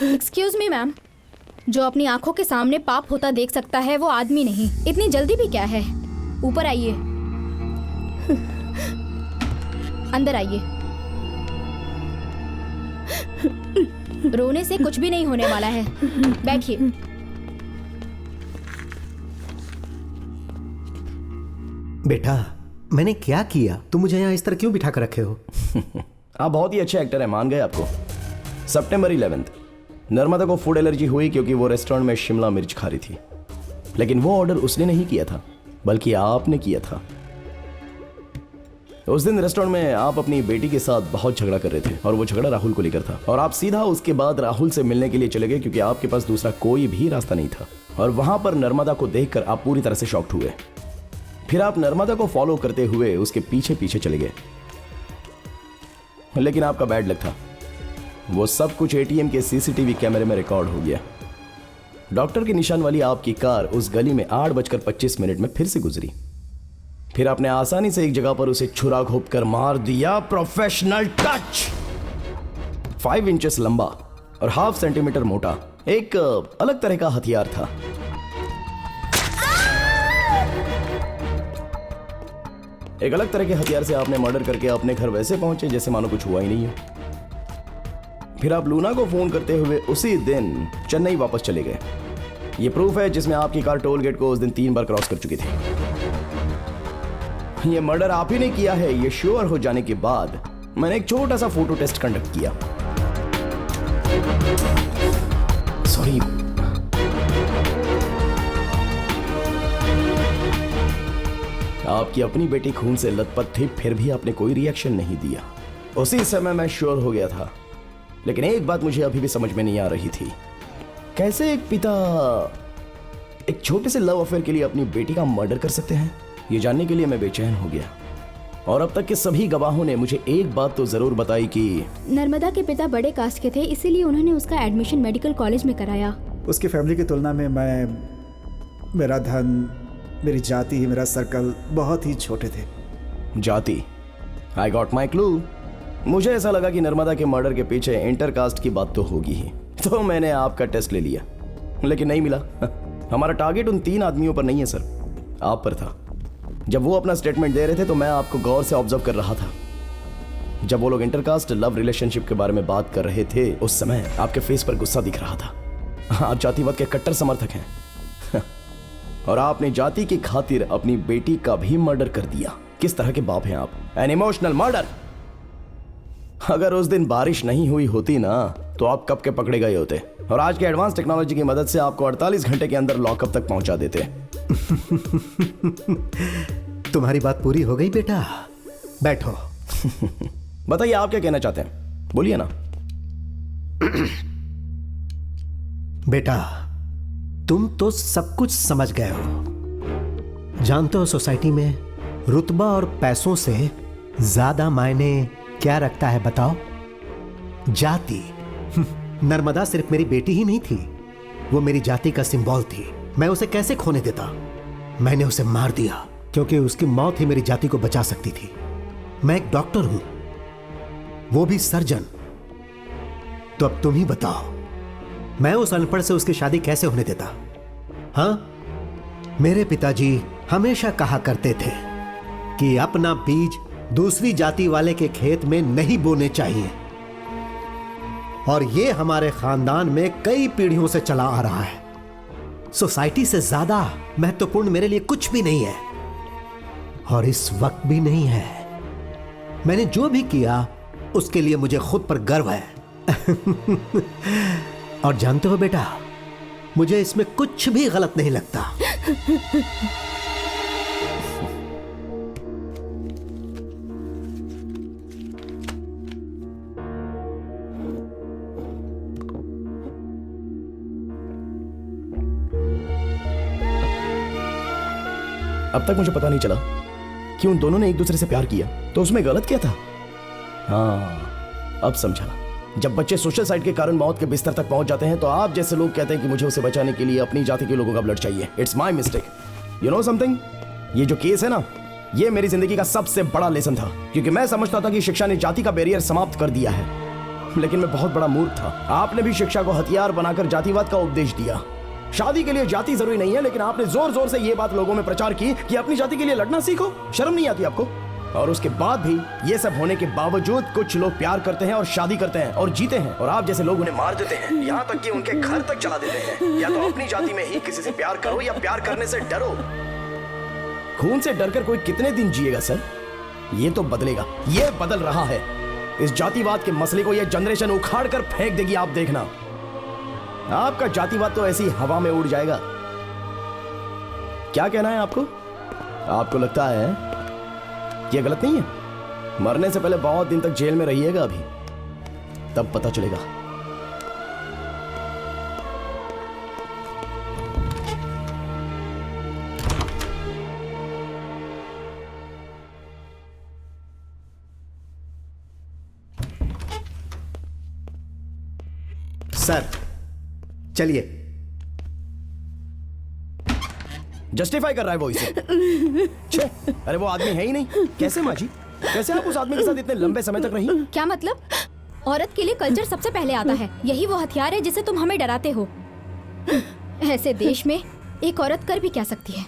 एक्सक्यूज मी मैम, जो अपनी आंखों के सामने पाप होता देख सकता है वो आदमी नहीं। इतनी जल्दी भी क्या है? ऊपर आइए, अंदर आइए। रोने से कुछ भी नहीं होने वाला है। बैठिए। बेटा, मैंने क्या किया? तुम मुझे यहाँ इस तरह क्यों बिठा कर रखे हो? आप बहुत ही अच्छे एक्टर हैं, मान गए आपको। सितंबर 11 नर्मदा को फूड एलर्जी हुई क्योंकि वो रेस्टोरेंट में शिमला मिर्च खा रही थी। लेकिन वो ऑर्डर उसने नहीं किया था, बल्कि आपने किया था। उस दिन रेस्टोरेंट में आप अपनी बेटी के साथ बहुत झगड़ा कर रहे थे और वो झगड़ा राहुल को लेकर था। और आप सीधा उसके बाद राहुल से मिलने के लिए चले गए क्योंकि आपके पास दूसरा कोई भी रास्ता नहीं था। और वहां पर नर्मदा को देखकर आप पूरी तरह से शॉक्ड हुए। फिर आप नर्मदा को फॉलो करते हुए उसके पीछे पीछे चले गए। लेकिन आपका बैड लक था, वो सब कुछ एटीएम के सीसीटीवी कैमरे में रिकॉर्ड हो गया। डॉक्टर के निशान वाली आपकी कार उस गली में 8:25 में फिर से गुजरी। फिर आपने आसानी से एक जगह पर उसे छुरा घोंप कर मार दिया। Professional touch. 5 इंचेस लंबा और 0.5 सेंटीमीटर मोटा, एक अलग तरह का हथियार था। एक अलग तरह के हथियार से आपने मर्डर करके अपने घर वैसे पहुंचे जैसे मानो कुछ हुआ ही नहीं है। फिर आप लूना को फोन करते हुए उसी दिन चेन्नई वापस चले गए। ये प्रूफ है जिसमें आपकी कार टोल गेट को उस दिन 3 बार क्रॉस कर चुकी थी। ये मर्डर आप ही ने किया है, ये श्योर हो जाने के बाद मैंने एक छोटा सा फोटो टेस्ट कंडक्ट किया। सॉरी, आपकी अपनी बेटी खून से लथपथ थी, फिर भी आपने कोई रिएक्शन नहीं दिया। उसी समय मैं श्योर हो गया था। लेकिन एक बात मुझे अभी भी समझ में नहीं आ रही थी, कैसे एक पिता एक छोटे से लव अफेयर के लिए अपनी बेटी का मर्डर कर सकते हैं। ये जानने के लिए मैं बेचैन हो गया। और अब तक के सभी गवाहों ने मुझे एक बात तो जरूर बताई कि नर्मदा के पिता बड़े कास्ट के थे, इसीलिए उन्होंने उसका एडमिशन मेडिकल कॉलेज में कराया। उसकी फैमिली की तुलना में मेरा धन, मेरी जाति, मेरा सर्कल बहुत ही छोटे थे। जाति? I got my clue. मुझे ऐसा लगा कि नर्मदा के मर्डर के पीछे इंटरकास्ट की बात तो होगी ही, तो मैंने आपका टेस्ट ले लिया, लेकिन नहीं मिला। हमारा टारगेट उन 3 आदमियों पर नहीं है सर, आप पर था। जब वो अपना स्टेटमेंट दे रहे थे तो मैं आपको गौर से ऑब्जर्व कर रहा था। जब वो लोग इंटरकास्ट लव रिलेशनशिप के बारे में बात कर रहे थे, उस समय आपके फेस पर गुस्सा दिख रहा था। आप जातिवाद के कट्टर समर्थक हैं और आपने जाति की खातिर अपनी बेटी का भी मर्डर कर दिया। किस तरह के बाप हैं आप? An emotional murder. अगर उस दिन बारिश नहीं हुई होती ना, तो आप कब के पकड़े गए होते और आज के एडवांस टेक्नोलॉजी की मदद से आपको 48 घंटे के अंदर लॉकअप तक पहुंचा देते। तुम्हारी बात पूरी हो गई बेटा, बैठो। बताइए आप क्या कहना चाहते हैं, बोलिए ना। बेटा, तुम तो सब कुछ समझ गए हो। जानते हो सोसाइटी में रुतबा और पैसों से ज्यादा मायने क्या रखता है बताओ? जाति। नर्मदा सिर्फ मेरी बेटी ही नहीं थी, वो मेरी जाति का सिंबल थी। मैं उसे कैसे खोने देता? मैंने उसे मार दिया क्योंकि उसकी मौत ही मेरी जाति को बचा सकती थी। मैं एक डॉक्टर हूं, वो भी सर्जन। तो अब तुम ही बताओ, मैं उस अनपढ़ से उसकी शादी कैसे होने देता? हाँ, मेरे पिताजी हमेशा कहा करते थे कि अपना बीज दूसरी जाति वाले के खेत में नहीं बोने चाहिए। और ये हमारे खानदान में कई पीढ़ियों से चला आ रहा है। सोसाइटी से ज्यादा महत्वपूर्ण मेरे लिए कुछ भी नहीं है, और इस वक्त भी नहीं है। मैंने जो भी किया उसके लिए मुझे खुद पर गर्व है। और जानते हो बेटा, मुझे इसमें कुछ भी गलत नहीं लगता। अब तक मुझे पता नहीं चला कि उन दोनों ने एक दूसरे से प्यार किया, तो उसमें गलत क्या था? हाँ, अब समझा। जब बच्चे सोशल साइड के कारण मौत के बिस्तर तक पहुंच जाते हैं तो आप जैसे लोग कहते हैं कि मुझे उसे बचाने के लिए अपनी जाति के लोगों का ब्लड चाहिए। It's my mistake. You know something, ये जो केस है ना, ये मेरी जिंदगी का सबसे बड़ा लेसन था, क्योंकि मैं समझता था कि शिक्षा ने जाति का बैरियर समाप्त कर दिया है, लेकिन मैं बहुत बड़ा मूर्ख था। आपने भी शिक्षा को हथियार बनाकर जातिवाद का उपदेश दिया। शादी के लिए जाति जरूरी नहीं है, लेकिन आपने जोर जोर से ये बात लोगों में प्रचार की कि अपनी जाति के लिए लड़ना सीखो। शर्म नहीं आती आपको? और उसके बाद भी, ये सब होने के बावजूद, कुछ लोग प्यार करते हैं और शादी करते हैं और जीते हैं, और आप जैसे लोग उन्हें मार देते हैं, यहाँ तक कि उनके घर तक चला देते हैं। या तो अपनी जाति में ही किसी से प्यार करो या प्यार करने से डरो। खून से डरकर कोई कितने दिन जिएगा सर? ये तो बदलेगा, ये बदल रहा है। इस जातिवाद के मसले को ये जनरेशन उखाड़ कर फेंक देगी, आप देखना। आपका जातिवाद तो ऐसी हवा में उड़ जाएगा। क्या कहना है आपको? आपको लगता है ये गलत नहीं है? मरने से पहले बहुत दिन तक जेल में रहिएगा अभी, तब पता चलेगा। सर चलिए। जस्टिफाई कर रहा है वो इसे। छे, अरे वो आदमी है ही नहीं। कैसे माँ जी, कैसे आप उस आदमी के साथ इतने लंबे समय तक रही? क्या मतलब? औरत के लिए कल्चर सबसे पहले आता है। यही वो हथियार है जिसे तुम हमें डराते हो। ऐसे देश में एक औरत कर भी क्या सकती है?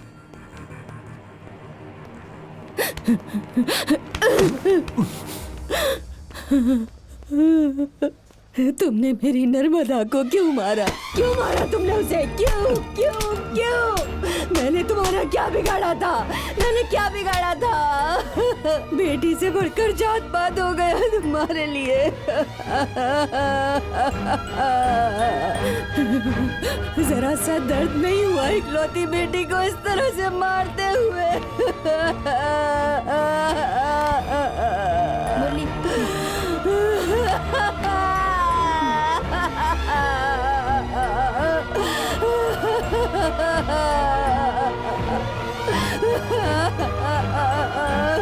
तुमने मेरी नर्मदा को क्यों मारा? क्यों मारा तुमने उसे? क्यों क्यों क्यों? मैंने तुम्हारा क्या बिगाड़ा था? मैंने क्या बिगाड़ा था? बेटी से बढ़कर जात पात हो गया तुम्हारे लिए। जरा सा दर्द नहीं हुआ इकलौती बेटी को इस तरह से मारते हुए?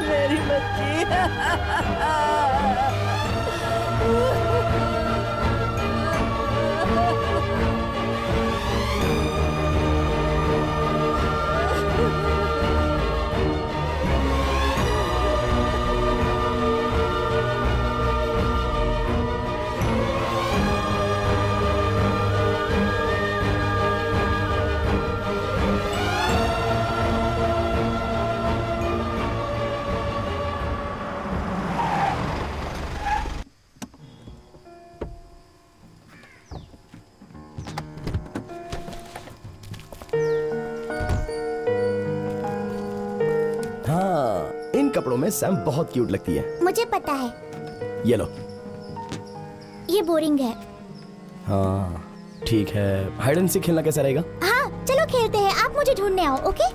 मेरी बच्ची। कपड़ों में सैम बहुत क्यूट लगती है। मुझे पता है। ये लो। ये बोरिंग है। हाँ ठीक है, हाइड एंड सीक खेलना कैसा रहेगा? हाँ चलो खेलते हैं, आप मुझे ढूंढने आओ, ओके?